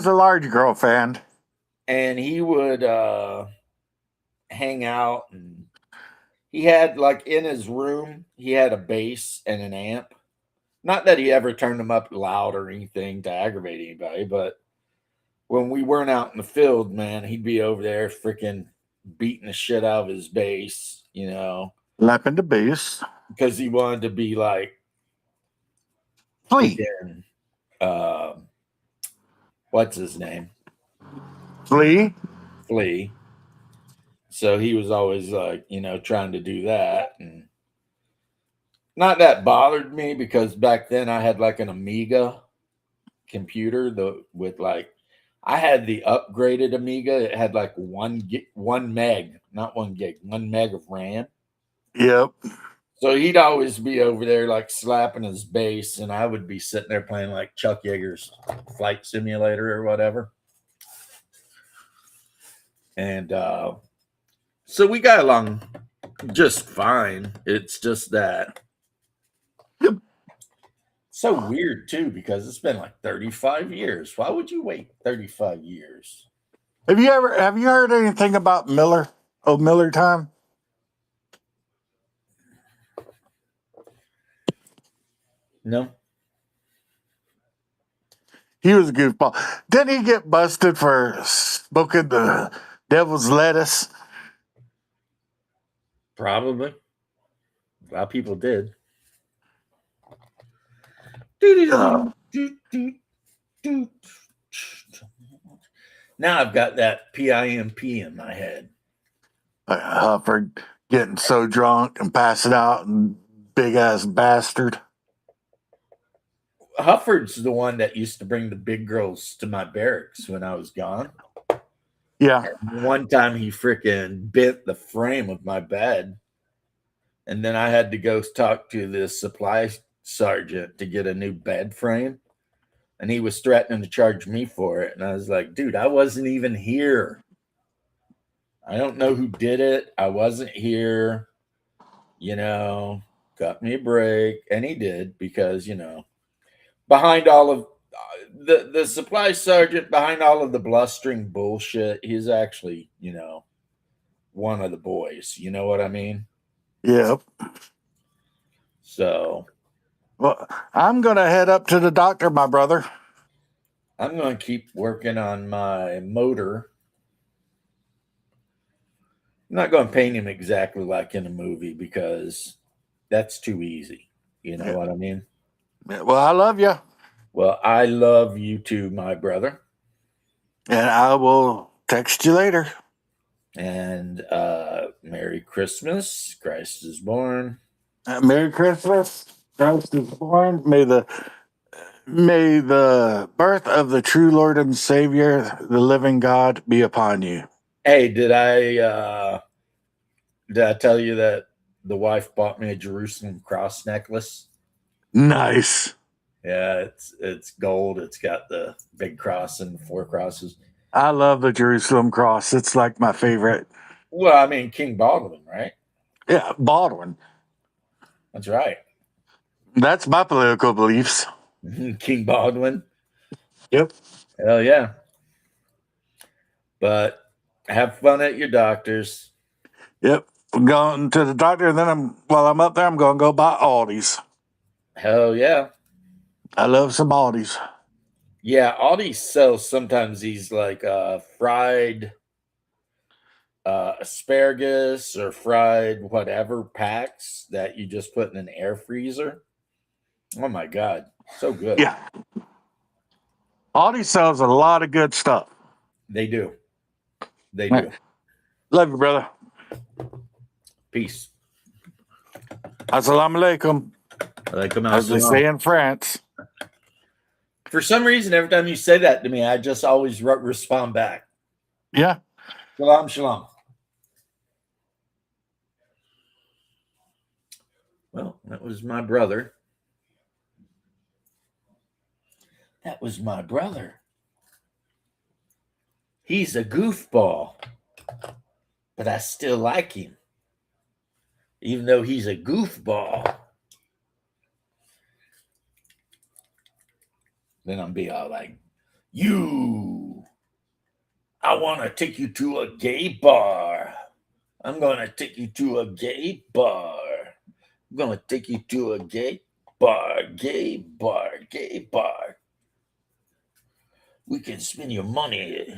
a large girl fan, and he would hang out, and he had, like, in his room, he had a bass and an amp. Not that he ever turned them up loud or anything to aggravate anybody, but when we weren't out in the field, man, he'd be over there freaking beating the shit out of his bass, lapping the bass, because he wanted to be like Flea. What's his name? Flea. So he was always like, trying to do that. And not that bothered me, because back then I had like an Amiga computer I had the upgraded Amiga. It had like 1 meg, not 1 gig, 1 meg of RAM. Yep. So he'd always be over there like slapping his bass, and I would be sitting there playing like Chuck Yeager's Flight Simulator or whatever. And so we got along just fine. It's just that so weird too, because it's been like 35 years. Why would you wait 35 years? Have you heard anything about Miller? Oh, Miller time? No. He was a goofball. Didn't he get busted for smoking the devil's lettuce? Probably. A lot of people did. Now I've got that PIMP in my head. Hufford getting so drunk and passing out, and big ass bastard. Hufford's the one that used to bring the big girls to my barracks when I was gone. Yeah. And one time he freaking bent the frame of my bed, and then I had to go talk to the supply sergeant to get a new bed frame, and he was threatening to charge me for it. And I was like, dude, I wasn't even here. I don't know who did it. I wasn't here. Cut me a break. And he did, because, behind all of the supply sergeant, behind all of the blustering bullshit, he's actually, one of the boys. You know what I mean? Yep. So, well, I'm going to head up to the doctor, my brother. I'm going to keep working on my motor. I'm not going to paint him exactly like in a movie, because that's too easy. You know what I mean? Well, I love you. Well, I love you too, my brother. And I will text you later. And Merry Christmas. Christ is born. Merry Christmas. Christ is born. May the birth of the true Lord and Savior, the living God, be upon you. Hey, did I tell you that the wife bought me a Jerusalem cross necklace? Nice. Yeah, it's gold. It's got the big cross and 4 crosses. I love the Jerusalem cross. It's like my favorite. Well, I mean, King Baldwin, right? Yeah, Baldwin. That's right. That's my political beliefs. King Baldwin. Yep. Hell yeah. But have fun at your doctor's. Yep. I'm going to the doctor, and then while I'm up there, I'm going to go buy Aldi's. Hell yeah. I love some Aldi's. Yeah, Aldi sells sometimes these like fried asparagus or fried whatever packs that you just put in an air freezer. Oh my god, so good. Yeah. Aldi sells a lot of good stuff. They do. They Right. do. Love you, brother. Peace. Assalamu alaikum. As they say in France. For some reason, every time you say that to me, I just always respond back. Yeah. Shalom, shalom. Well, that was my brother. That was my brother. He's a goofball, but I still like him. Even though he's a goofball. Then I'll be all like, I want to take you to a gay bar. I'm going to take you to a gay bar. I'm going to take you to a gay bar, gay bar, gay bar. We can spend your money.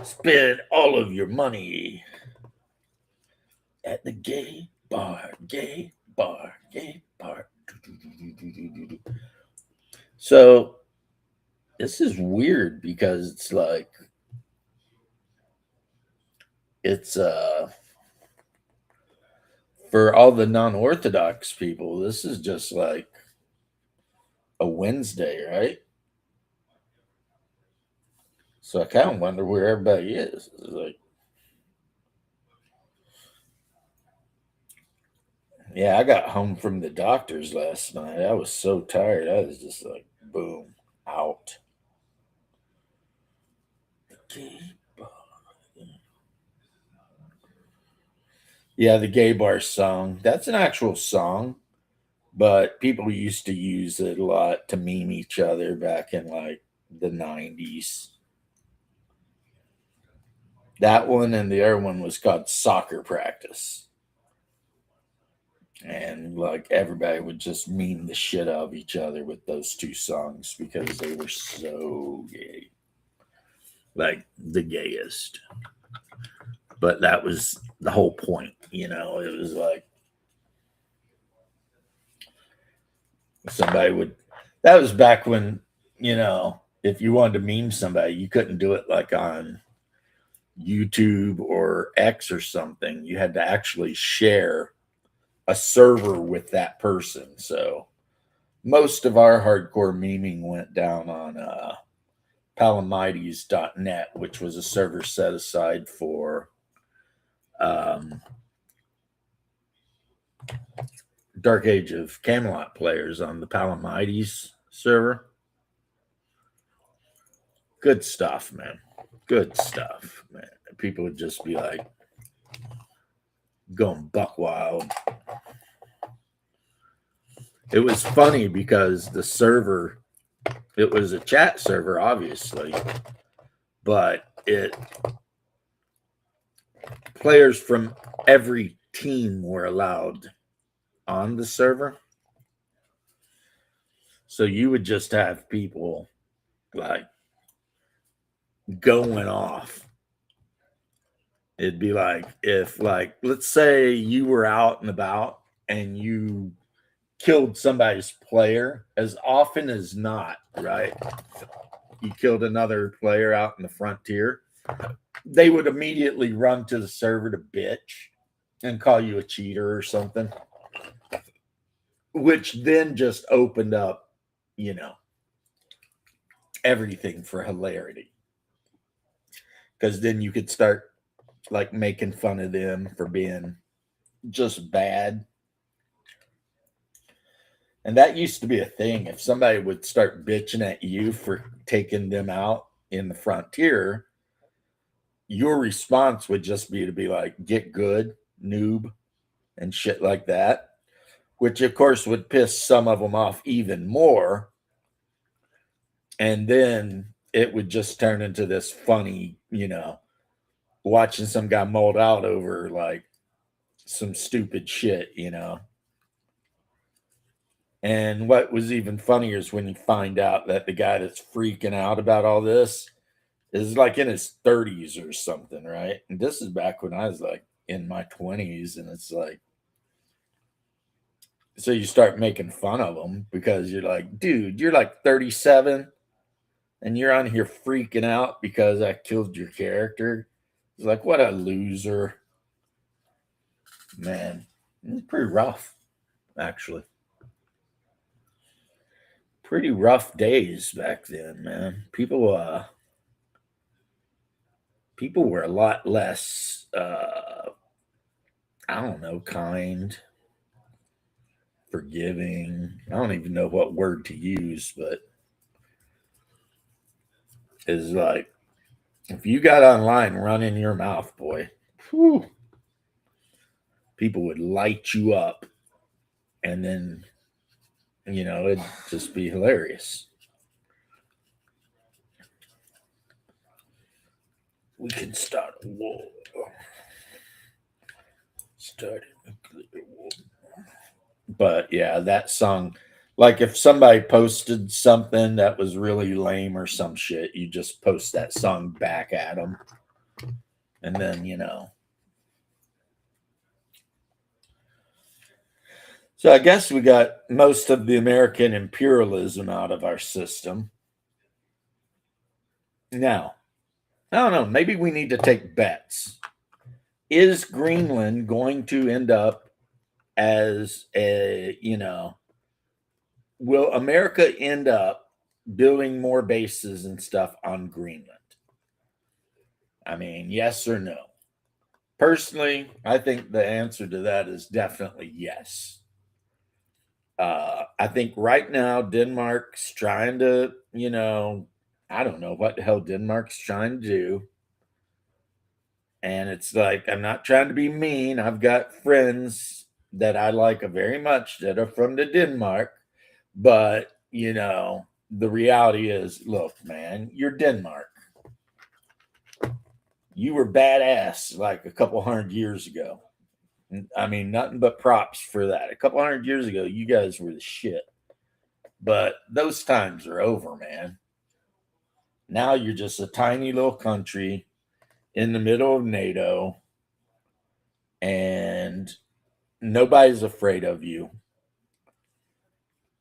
Spend all of your money at the gay bar, gay bar, gay bar. So this is weird because it's like, it's for all the non-Orthodox people, this is just like a Wednesday, right? So I kind of wonder where everybody is. It's like, yeah, I got home from the doctor's last night. I was so tired. I was just like, boom, out. Yeah, the gay bar song. That's an actual song, but people used to use it a lot to meme each other back in like the 90s. That one and the other one was called Soccer Practice. And like everybody would just meme the shit out of each other with those two songs because they were so gay. Like the gayest. But that was the whole point, you know. It was like somebody would, that was back when, you know, if you wanted to meme somebody, you couldn't do it like on YouTube or X or something. You had to actually share a server with that person. So most of our hardcore memeing went down on palamides.net, which was a server set aside for Dark Age of Camelot players on the Palamides server. Good stuff, man. Good stuff, man. People would just be like going buck wild. It was funny because the server, it was a chat server, obviously, but players from every team were allowed on the server. So you would just have people like going off. It'd be like, if like, let's say you were out and about and you killed somebody's player, as often as not, right? You killed another player out in the frontier, they would immediately run to the server to bitch and call you a cheater or something, which then just opened up, you know, everything for hilarity. Because then you could start like making fun of them for being just bad. And that used to be a thing. If somebody would start bitching at you for taking them out in the frontier, your response would just be to be like, get good, noob, and shit like that. which of course would piss some of them off even more. And then it would just turn into this funny, watching some guy mold out over like some stupid shit. And what was even funnier is when you find out that the guy that's freaking out about all this is like in his 30s or something, right? And this is back when I was like in my 20s, and it's like, so you start making fun of him because you're like, dude, you're like 37 and you're on here freaking out because I killed your character. It's like, what a loser. Man, it's pretty rough, actually. Pretty rough days back then, man. People were a lot less I don't know, kind, forgiving. I don't even know what word to use, but it's like if you got online running your mouth, boy, whew, people would light you up, and then it'd just be hilarious. We can start a war. Start a nuclear war. But yeah, that song, like if somebody posted something that was really lame or some shit, you just post that song back at them. And then, So I guess we got most of the American imperialism out of our system. Now, I don't know, maybe we need to take bets. Is Greenland going to end up as will America end up building more bases and stuff on Greenland? I mean, yes or no? Personally, I think the answer to that is definitely yes. I think right now Denmark's trying to, I don't know what the hell Denmark's trying to do. And it's like, I'm not trying to be mean. I've got friends that I like very much that are from the Denmark. But, the reality is, look, man, you're Denmark. You were badass like a couple hundred years ago. I mean, nothing but props for that. A couple hundred years ago, you guys were the shit. But those times are over, man. Now you're just a tiny little country in the middle of NATO, and nobody's afraid of you.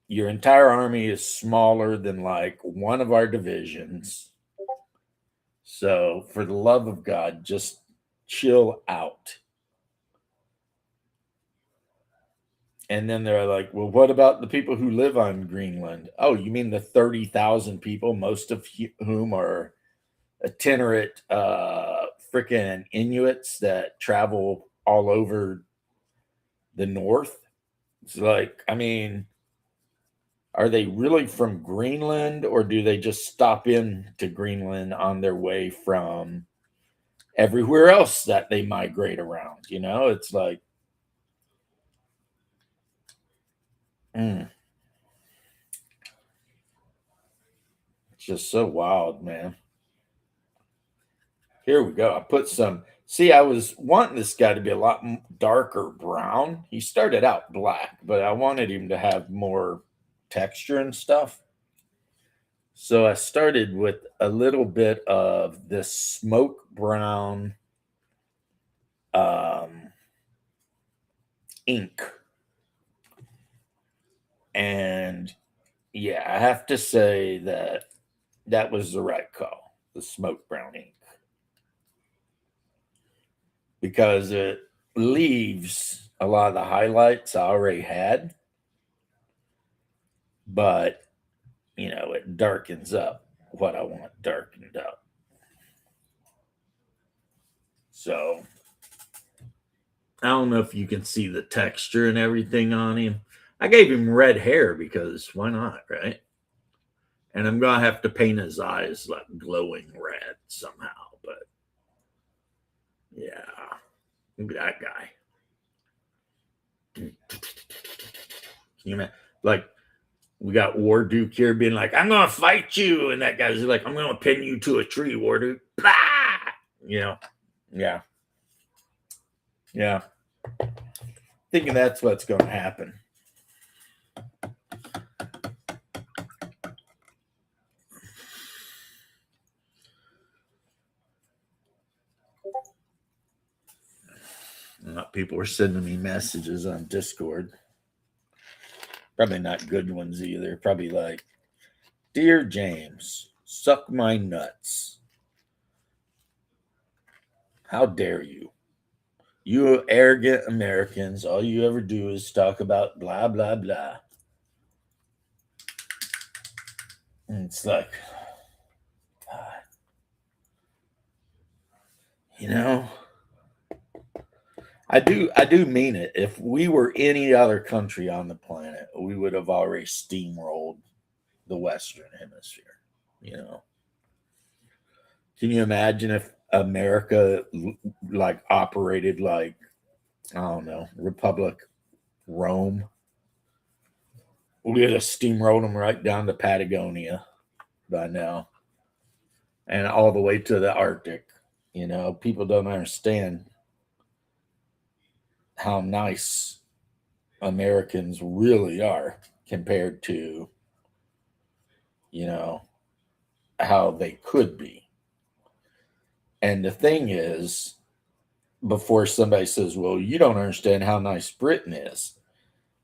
Your entire army is smaller than like one of our divisions. So, for the love of God, just chill out. And then they're like, well, what about the people who live on Greenland? Oh, you mean the 30,000 people, most of whom are itinerant freaking Inuits that travel all over the north? It's like, I mean, are they really from Greenland, or do they just stop in to Greenland on their way from everywhere else that they migrate around? It's like, it's just so wild, man. Here we go. I put some. See, I was wanting this guy to be a lot darker brown. He started out black, but I wanted him to have more texture and stuff. So I started with a little bit of this smoke brown ink. And yeah, I have to say that was the right call, the smoke brown ink. Because it leaves a lot of the highlights I already had, but it darkens up what I want darkened up. So I don't know if you can see the texture and everything on him. I gave him red hair because why not, right? And I'm gonna have to paint his eyes like glowing red somehow, but yeah, look at that guy. Can you imagine? Like, we got War Duke here being like, I'm going to fight you. And that guy's like, I'm going to pin you to a tree, War Duke. Blah! You know? Yeah. Yeah. Thinking that's what's going to happen. People were sending me messages on Discord. Probably not good ones either. Probably like, Dear James, suck my nuts. How dare you? You arrogant Americans, all you ever do is talk about blah, blah, blah. And it's like, God, you know, I do mean it. If we were any other country on the planet, we would have already steamrolled the Western Hemisphere. You know, can you imagine if America like operated like, I don't know, Republic Rome? We'd have steamrolled them right down to Patagonia by now, and all the way to the Arctic. You know, people don't understand how nice Americans really are compared to, you know, how they could be. And the thing is, before somebody says, well, you don't understand how nice Britain is.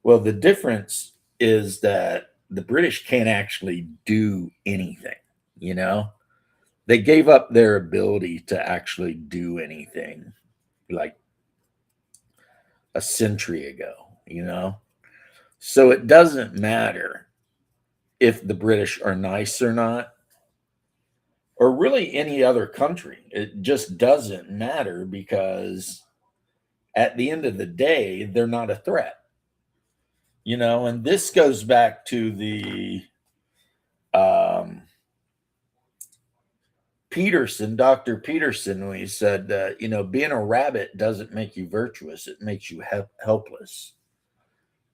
Well, the difference is that the British can't actually do anything, you know? They gave up their ability to actually do anything like a century ago, you know? So it doesn't matter if the British are nice or not, or really any other country. It just doesn't matter because at the end of the day, they're not a threat, you know? And this goes back to the um, Dr. Peterson, when he said, you know, being a rabbit doesn't make you virtuous, it makes you helpless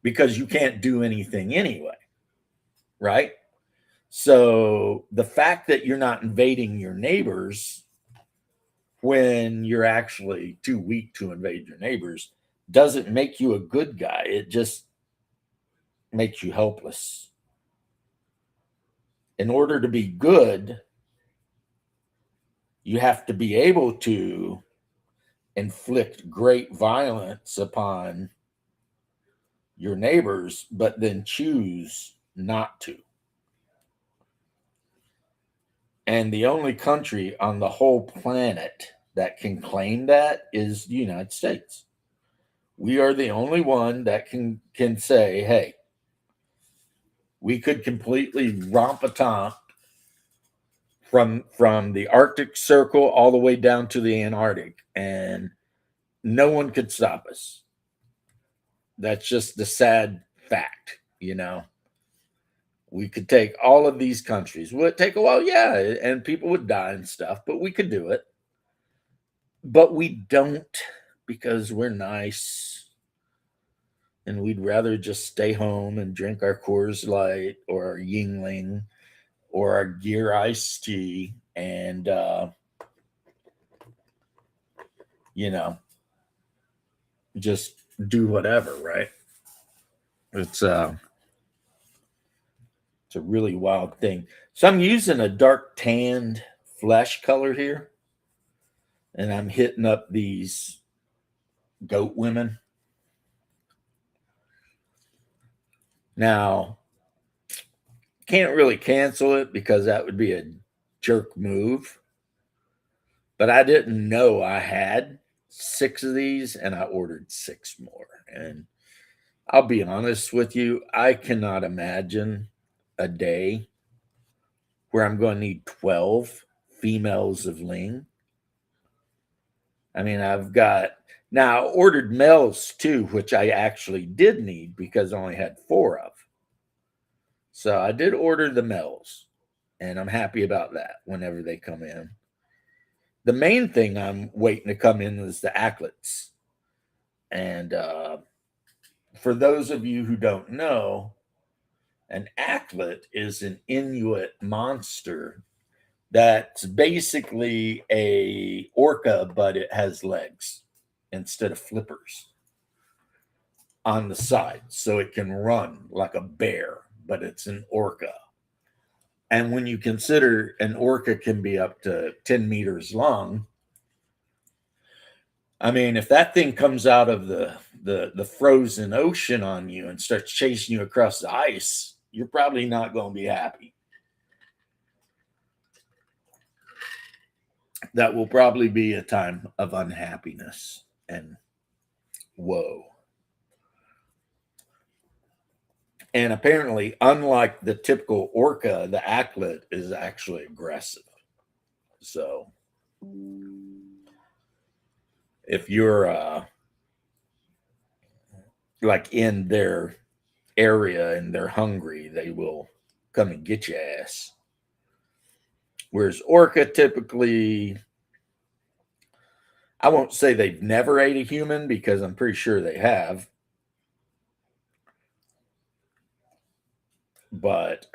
because you can't do anything anyway, right? So the fact that you're not invading your neighbors when you're actually too weak to invade your neighbors doesn't make you a good guy. It just makes you helpless. In order to be good, you have to be able to inflict great violence upon your neighbors, but then choose not to. And the only country on the whole planet that can claim that is the United States. We are the only one that can say, hey, we could completely romp a tomp from the Arctic Circle all the way down to the Antarctic, and no one could stop us. That's just the sad fact, you know. We could take all of these countries. Would it take a while? Yeah, and people would die and stuff, but we could do it. But we don't because we're nice and we'd rather just stay home and drink our Coors Light or our Yingling or our Gear iced tea and, you know, just do whatever, right? It's a really wild thing. So I'm using a dark tanned flesh color here, and I'm hitting up these goat women. Now, can't really cancel it because that would be a jerk move. But I didn't know I had 6 of these, and I ordered 6 more. And I'll be honest with you, I cannot imagine a day where I'm going to need 12 females of Ling. I mean, I've got now ordered males too, which I actually did need because I only had 4 of. So I did order the males, and I'm happy about that whenever they come in. The main thing I'm waiting to come in is the acklets. And for those of you who don't know, an acklet is an Inuit monster that's basically a orca, but it has legs instead of flippers on the side. So it can run like a bear, but it's an orca. And when you consider an orca can be up to 10 meters long, I mean, if that thing comes out of the frozen ocean on you and starts chasing you across the ice, you're probably not going to be happy. That will probably be a time of unhappiness and woe. And apparently, unlike the typical orca, the acklet is actually aggressive. So, if you're like in their area and they're hungry, they will come and get your ass. Whereas orca typically, I won't say they've never ate a human because I'm pretty sure they have. But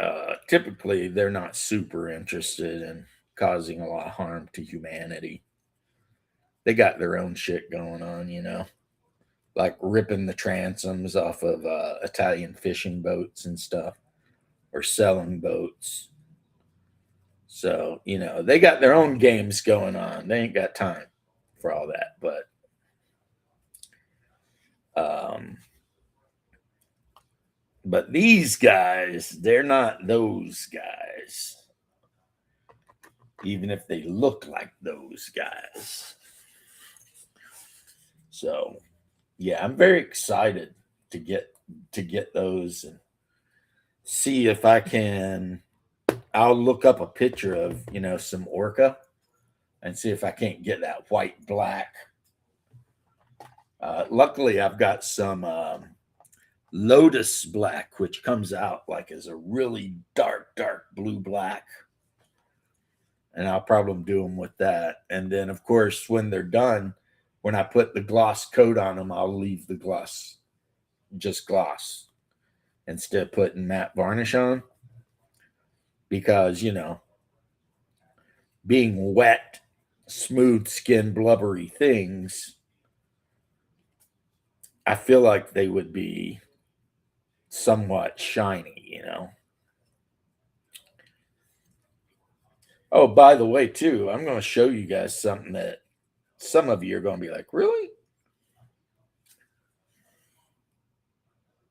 typically, they're not super interested in causing a lot of harm to humanity. They got their own shit going on, like ripping the transoms off of Italian fishing boats and stuff, or selling boats. So, they got their own games going on. They ain't got time for all that. Um, but these guys, they're not those guys, even if they look like those guys. So, yeah, I'm very excited to get those and see if I can. I'll look up a picture of some orca and see if I can't get that white black. Luckily, I've got some lotus black, which comes out like as a really dark blue black, and I'll probably do them with that. And then, of course, when they're done, when I put the gloss coat on them, I'll leave the gloss just gloss instead of putting matte varnish on, because being wet, smooth skin, blubbery things, I feel like they would be somewhat shiny. Oh, by the way, too, I'm going to show you guys something that some of you are going to be like, really?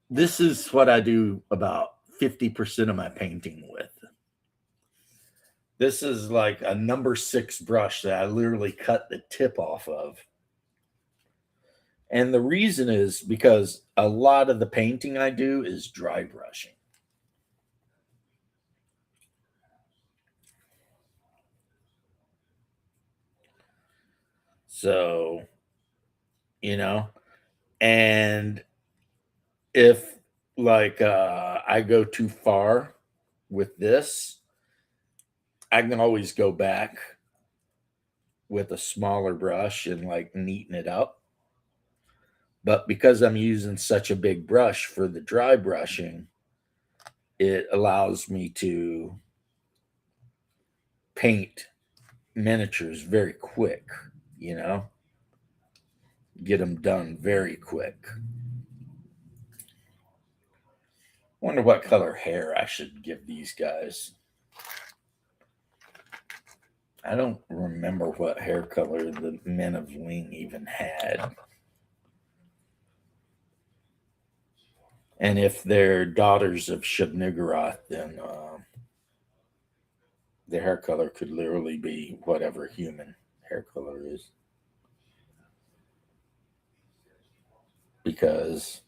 This is what I do about 50% of my painting with. This is like a number 6 brush that I literally cut the tip off of. And the reason is because a lot of the painting I do is dry brushing. So, and if like I go too far with this, I can always go back with a smaller brush and like neaten it up. But because I'm using such a big brush for the dry brushing, it allows me to paint miniatures very quick, get them done very quick. Wonder what color hair I should give these guys. I don't remember what hair color the men of Ling even had. And if they're daughters of Shub-Niggurath, then their hair color could literally be whatever human hair color is. Because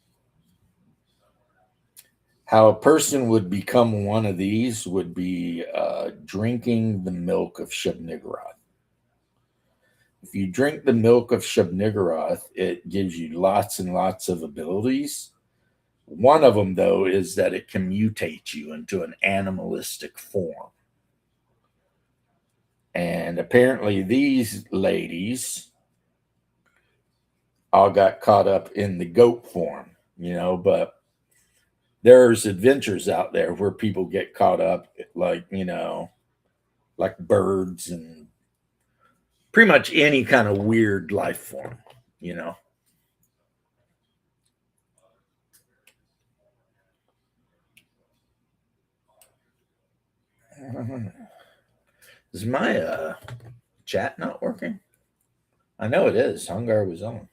how a person would become one of these would be drinking the milk of Shub-Niggurath. If you drink the milk of Shub-Niggurath, it gives you lots and lots of abilities. One of them, though, is that it can mutate you into an animalistic form. And apparently these ladies all got caught up in the goat form. but there's adventures out there where people get caught up, like, like birds and pretty much any kind of weird life form, you know. Is my chat not working? I know it is. Hungar was on.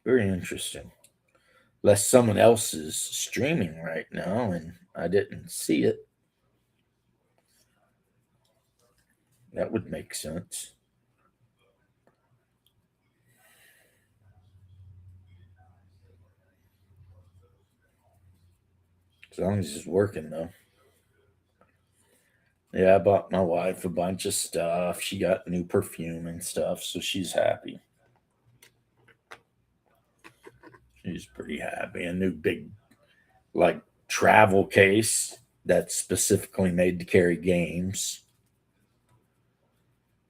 Very interesting. Unless someone else is streaming right now and I didn't see it. That would make sense. As long as it's working, though. Yeah, I bought my wife a bunch of stuff. She got new perfume and stuff, so she's happy. She's pretty happy. A new big, like, travel case that's specifically made to carry games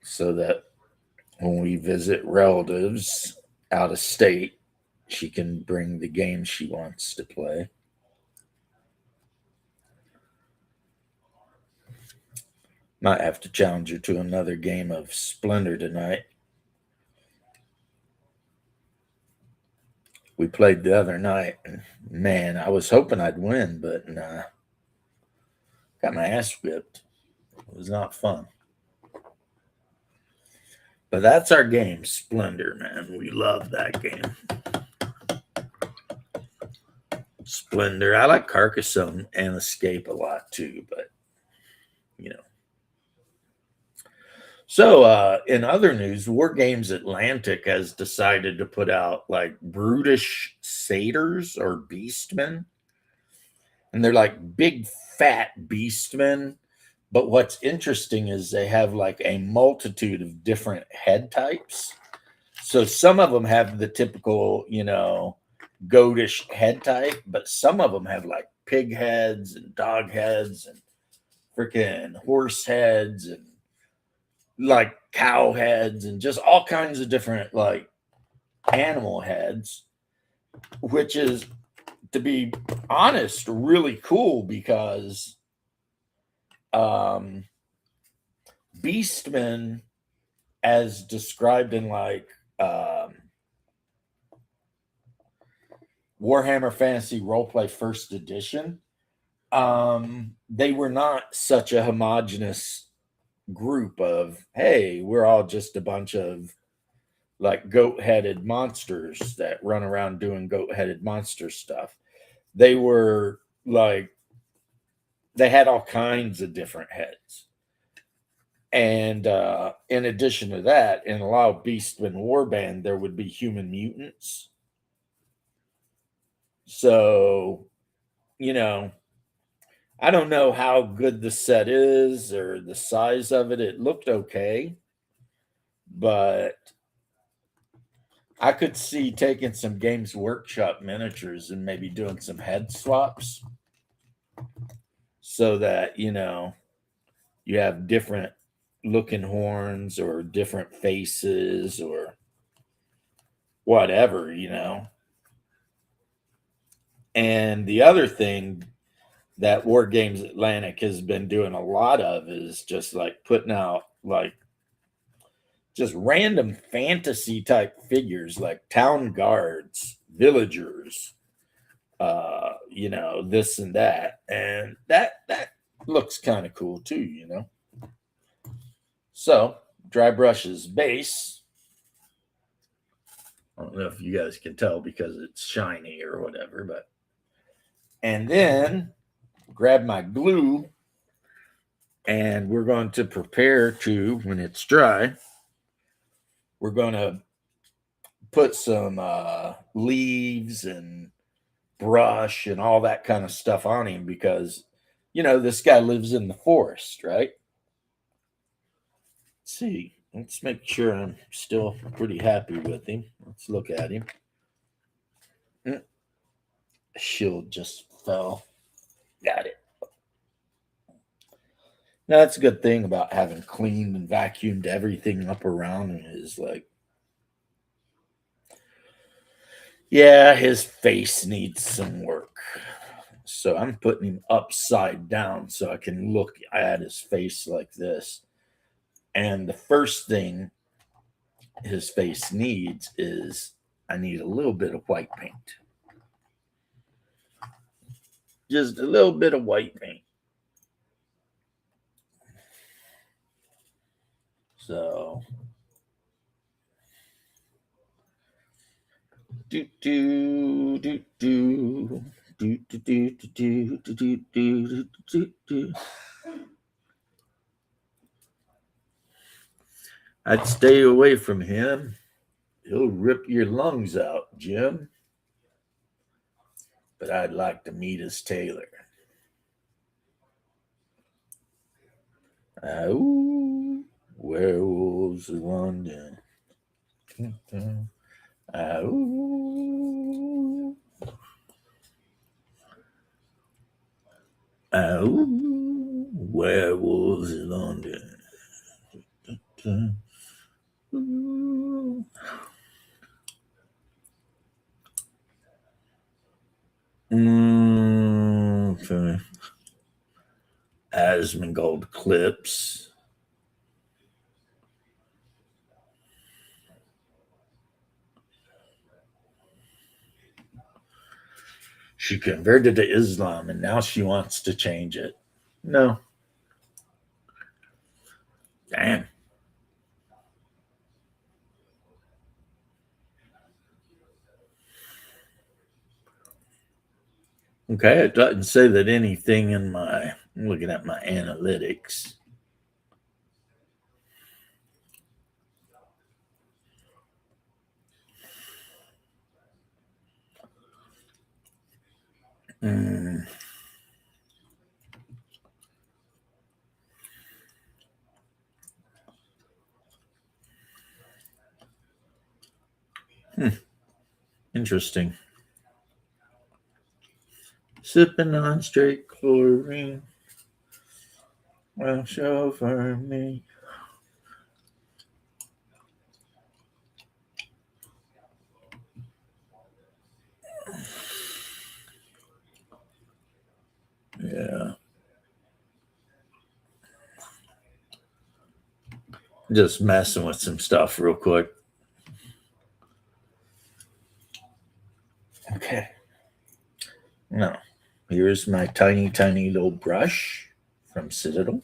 so that when we visit relatives out of state, she can bring the games she wants to play. Might have to challenge her to another game of Splendor tonight. We played the other night, and man, I was hoping I'd win, but nah. Got my ass whipped. It was not fun. But that's our game, Splendor, man. We love that game. Splendor. I like Carcassonne and Escape a lot too, but you know. So, in other news, War Games Atlantic has decided to put out like brutish satyrs or beastmen. And they're like big, fat beastmen. But what's interesting is they have like a multitude of different head types. So some of them have the typical, goatish head type, but some of them have like pig heads and dog heads and freaking horse heads and like cow heads and just all kinds of different like animal heads, which is, to be honest, really cool because beastmen, as described in like Warhammer Fantasy Roleplay First Edition, they were not such a homogenous group of, hey, we're all just a bunch of like goat-headed monsters that run around doing goat-headed monster stuff. They were like, they had all kinds of different heads. And in addition to that, in a lot of Beastmen Warband, there would be human mutants. So, I don't know how good the set is or the size of it. It looked okay, but I could see taking some Games Workshop miniatures and maybe doing some head swaps so that, you have different looking horns or different faces or whatever. And the other thing that War Games Atlantic has been doing a lot of is just like putting out like just random fantasy type figures like town guards, villagers, this and that. And that looks kind of cool too. So Dry Brush's base. I don't know if you guys can tell because it's shiny or whatever, but and then grab my glue and we're going to prepare to, when it's dry, we're going to put some leaves and brush and all that kind of stuff on him because, this guy lives in the forest, right? Let's see. Let's make sure I'm still pretty happy with him. Let's look at him. Shield just fell. Got it. Now, that's a good thing about having cleaned and vacuumed everything up around him is like Yeah, his face needs some work. So I'm putting him upside down so I can look at his face like this. And the first thing his face needs is I need a little bit of white paint. Just a little bit of white paint. So do do do do do do do do do do do do do. I'd stay away from him. He'll rip your lungs out, Jim. But I'd like to meet his tailor. Ooh, werewolves of London. Ooh, werewolves of London. Ooh. Okay. Asmongold clips. She converted to Islam and now she wants to change it. No. Damn. Okay, it doesn't say that anything in my, I'm looking at my analytics. Mm. Interesting. Sipping on straight chlorine. Well, show for me. Yeah. Just messing with some stuff real quick. Okay. Now, here's my tiny, tiny little brush from Citadel.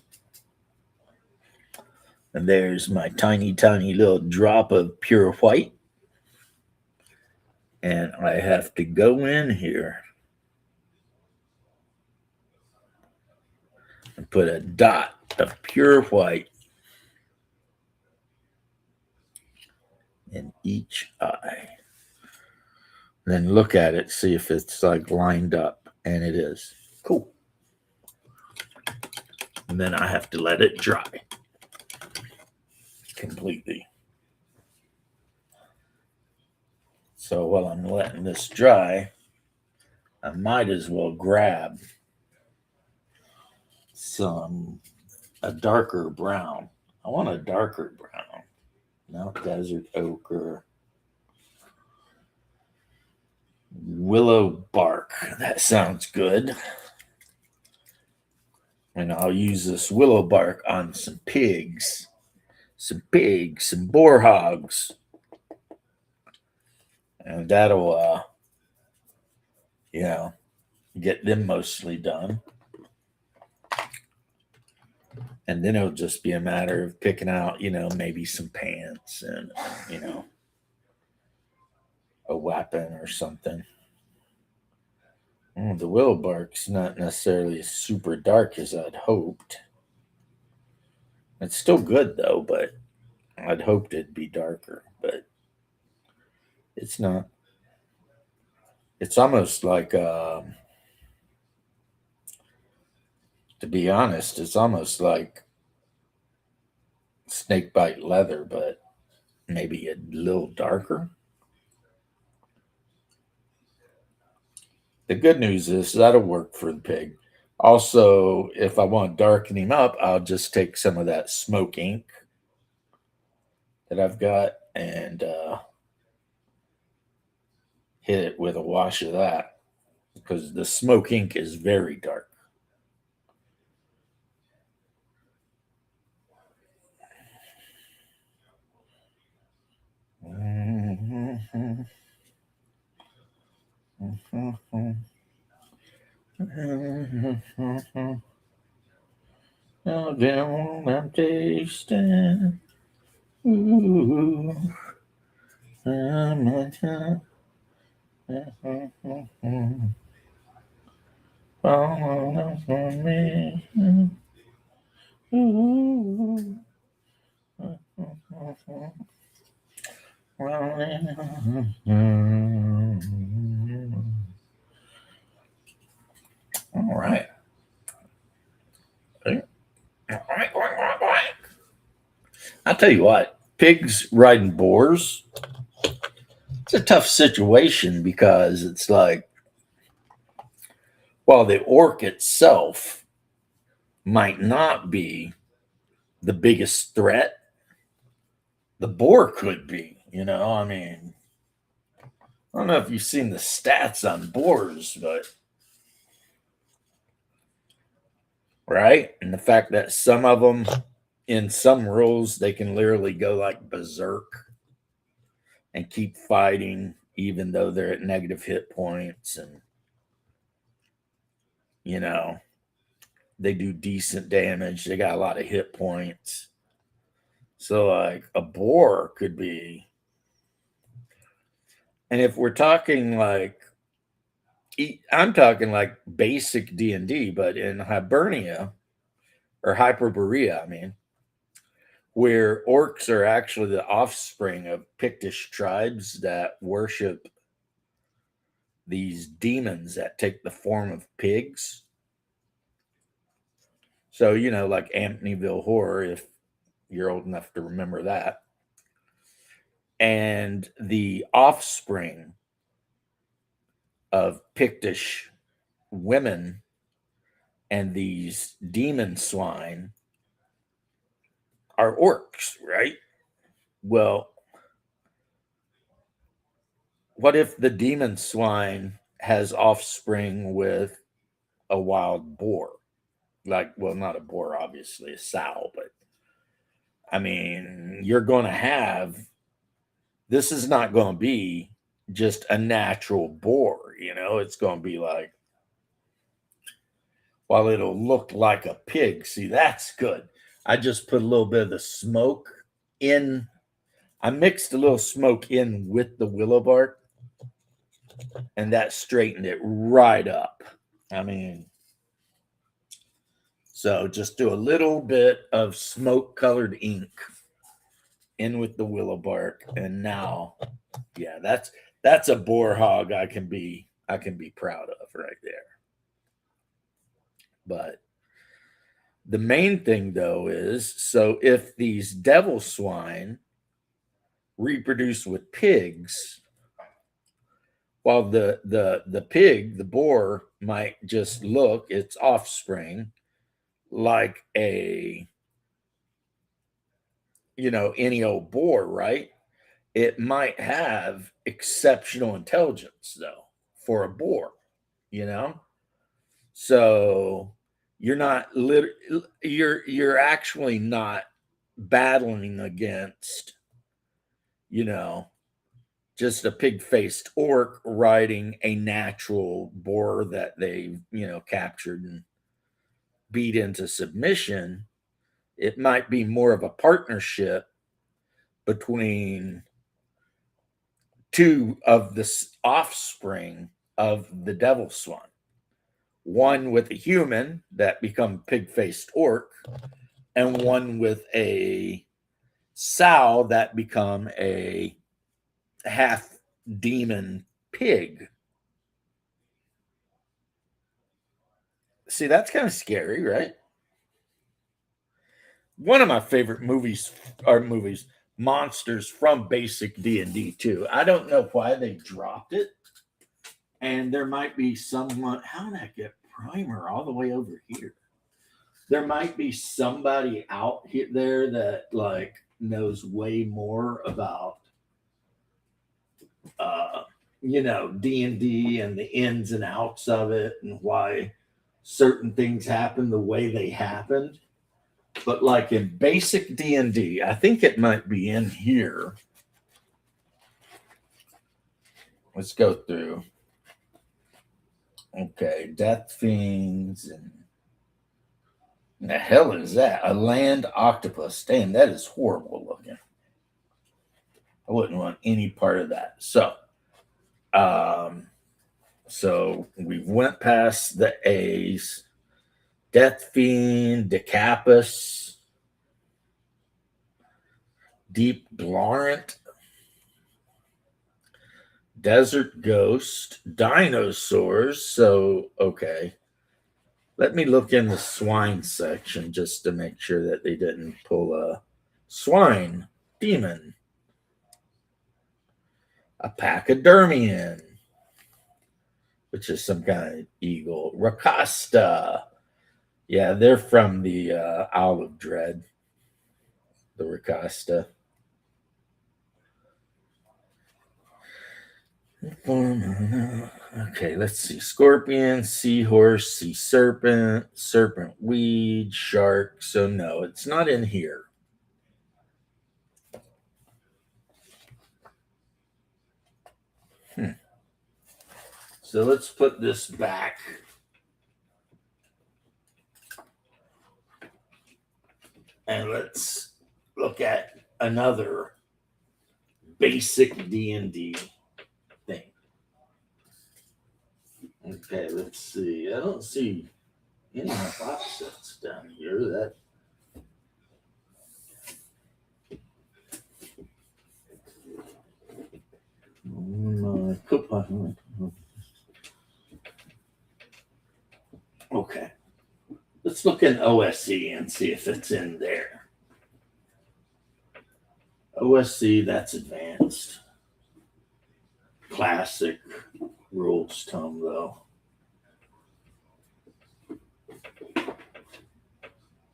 And there's my tiny, tiny little drop of pure white. And I have to go in here and put a dot of pure white in each eye. Then look at it, see if it's like lined up. And it is. Cool. And then I have to let it dry completely. So while I'm letting this dry, I might as well grab a darker brown. I want a darker brown. No, desert ochre. Willow bark. That sounds good. And I'll use this willow bark on some pigs, some boar hogs. And that'll, get them mostly done. And then it'll just be a matter of picking out, maybe some pants and, a weapon or something. The willow bark's not necessarily as super dark as I'd hoped. It's still good though, but I'd hoped it'd be darker, but it's not. It's almost like, to be honest, it's almost like snakebite leather, but maybe a little darker. The good news is that'll work for the pig. Also, if I want to darken him up, I'll just take some of that smoke ink that I've got and hit it with a wash of that because the smoke ink is very dark. Oh, damn, I'm tasting. Ooh. Falling for me. Ooh. All right. I'll tell you what, pigs riding boars, it's a tough situation because it's like, while the orc itself might not be the biggest threat, the boar could be. I mean, I don't know if you've seen the stats on boars, but right? And the fact that some of them, in some rules, they can literally go like berserk and keep fighting even though they're at negative hit points, and you know they do decent damage, they got a lot of hit points. So like a boar could be, and if we're talking like, I'm talking like basic D&D, but in Hibernia or Hyperborea, I mean, where orcs are actually the offspring of Pictish tribes that worship these demons that take the form of pigs. So, like Amityville Horror, if you're old enough to remember that. And the offspring of Pictish women and these demon swine are orcs, right? Well, what if the demon swine has offspring with a wild boar? Like, well, not a boar, obviously, a sow, but I mean, you're going to have, this is not going to be just a natural boar, it's going to be like, while it'll look like a pig. See, that's good. I just put a little bit of the smoke in. I mixed a little smoke in with the willow bark, and that straightened it right up. I mean, so just do a little bit of smoke colored ink in with the willow bark, and now, yeah, that's a boar hog I can be proud of right there. But the main thing though is, so if these devil swine reproduce with pigs, while the pig, the boar, might just look its offspring like a any old boar, right? It might have exceptional intelligence though for a boar, you know? So you're actually not battling against, you know, just a pig-faced orc riding a natural boar that they, captured and beat into submission. It might be more of a partnership between two of the offspring of the devil swan. One with a human that become pig-faced orc, and one with a sow that become a half demon pig. See, that's kind of scary, right? One of my favorite movies are monsters from basic D&D too. I don't know why they dropped it. And there might be someone, how did I get primer all the way over here? There might be somebody out there that knows way more about D&D and the ins and outs of it and why certain things happen the way they happened. But like in basic D&D, I think it might be in here. Let's go through. Okay, Death Fiends and the hell is that? A land octopus. Damn, that is horrible looking. I wouldn't want any part of that. So we went past the A's. Death Fiend, Decapus, Deep Blarent, Desert Ghost, Dinosaurs. So, okay. Let me look in the swine section just to make sure that they didn't pull a swine demon. A Pachydermian, which is some kind of eagle. Rakasta. Yeah, they're from the Owl of Dread. The Rakasta. Okay, let's see. Scorpion, seahorse, sea serpent, serpent weed, shark. So no, it's not in here. So let's put this back. And let's look at another basic D&D thing. Okay, let's see. I don't see any box sets down here. That okay. Let's look in OSC and see if it's in there. OSC, that's advanced. Classic rules tome, though.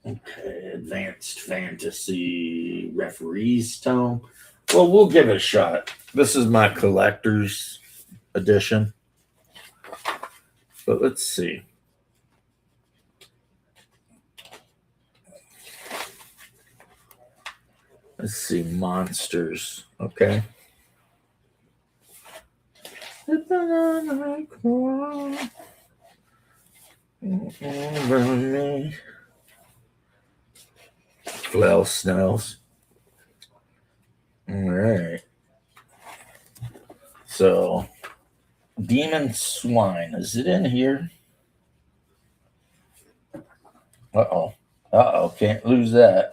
Okay, advanced fantasy referees tome. Well, we'll give it a shot. This is my collector's edition. But let's see. Let's see, monsters. Okay. Flail snails. All right. So, demon swine. Is it in here? Uh-oh. Can't lose that.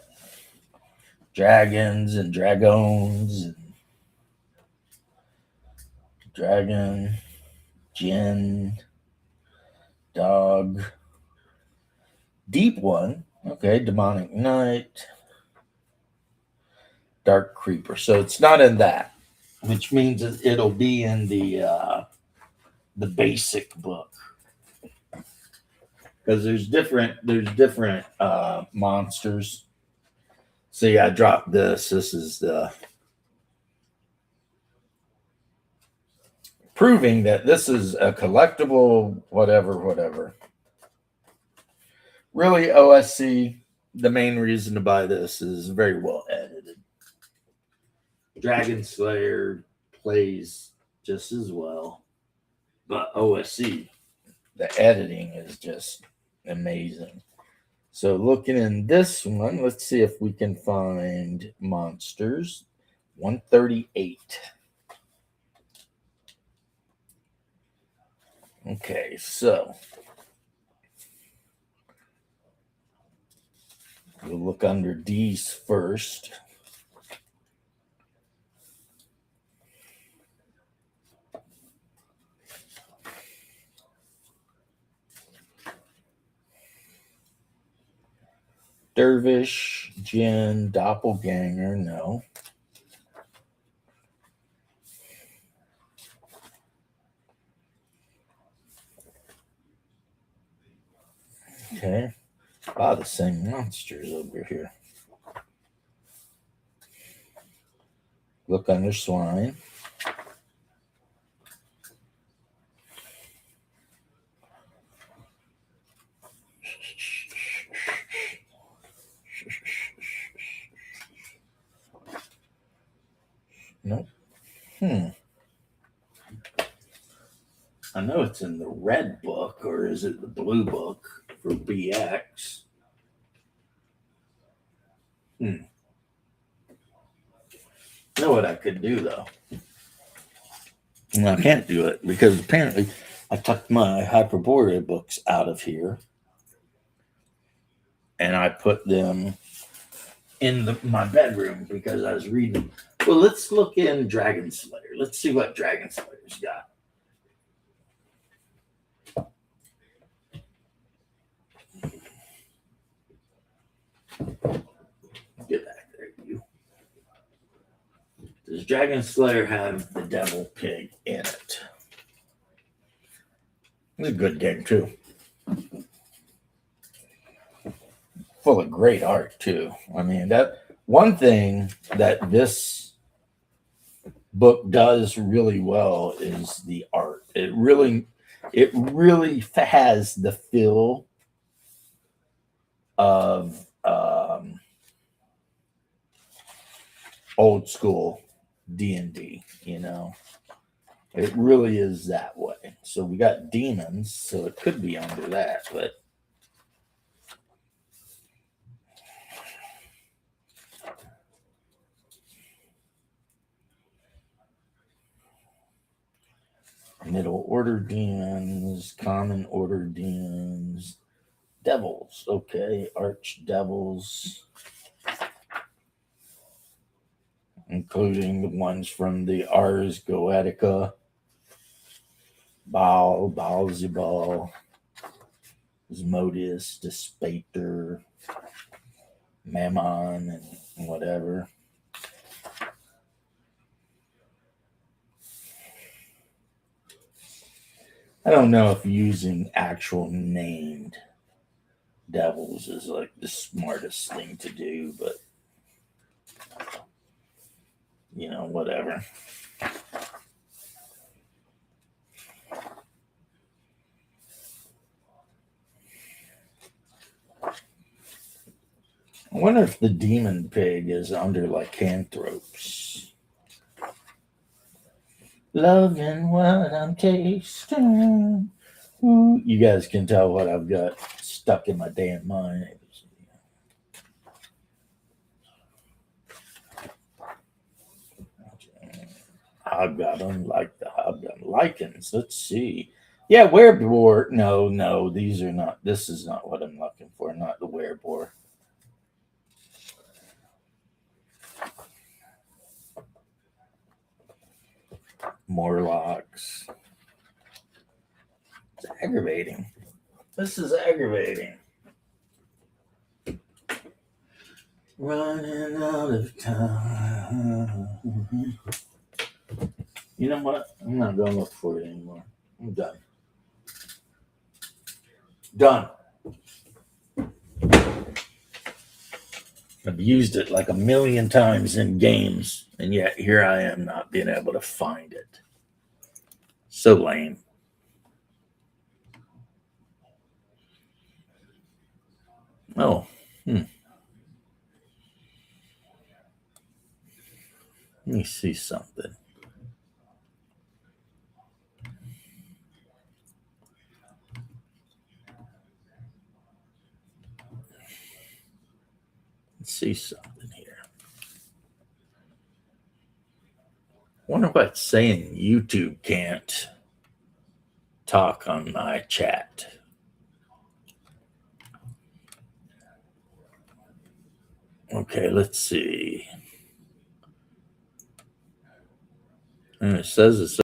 Dragons and dragons and dragon, gin, dog, deep one. Okay, demonic knight, dark creeper. So it's not in that, which means it'll be in the basic book because there's different monsters. See, I dropped this. This is the proving that this is a collectible, whatever. Really, OSC, the main reason to buy this is very well edited. Dragon Slayer plays just as well, but OSC, the editing is just amazing. So looking in this one, let's see if we can find monsters. 138. Okay, so we'll look under D's first. Dervish, Jinn, Doppelganger, no. Okay. A lot of the same monsters over here. Look under swine. Nope. I know it's in the red book, or is it the blue book for BX? You know what I could do though? And I can't do it because apparently I took my Hyperborea books out of here and I put them in my bedroom because I was reading. Well, let's look in Dragon Slayer. Let's see what Dragon Slayer's got. Get back there, you. Does Dragon Slayer have the Devil Pig in it? It's a good game too. Full of great art too. I mean, that one thing that this book does really well is the art. It really has the feel of old school D&D, you know. It really is that way. So we got demons, so it could be under that, but middle order demons, common order demons, devils. Okay, arch devils, including the ones from the Ars Goetica, Baal, Baalzebul, Asmodeus, Despater, Mammon, and whatever. I don't know if using actual named devils is like the smartest thing to do, but you know, whatever. I wonder if the demon pig is under lycanthropes. Loving what I'm tasting. Ooh, you guys can tell what I've got stuck in my damn mind. Hobgoblin, like the hobgoblin lichens. Let's see. Yeah, werebore. No, these are not. This is not what I'm looking for. Not the werebore. Morlocks. It's aggravating. This is aggravating. Running out of time. You know what? I'm not going to look for it anymore. I'm done. Done. I've used it like a million times in games, and yet here I am not being able to find it. So lame. Oh, let me see something. Let's see something here. Wonder what's saying YouTube can't talk on my chat. Okay, let's see. And it says it's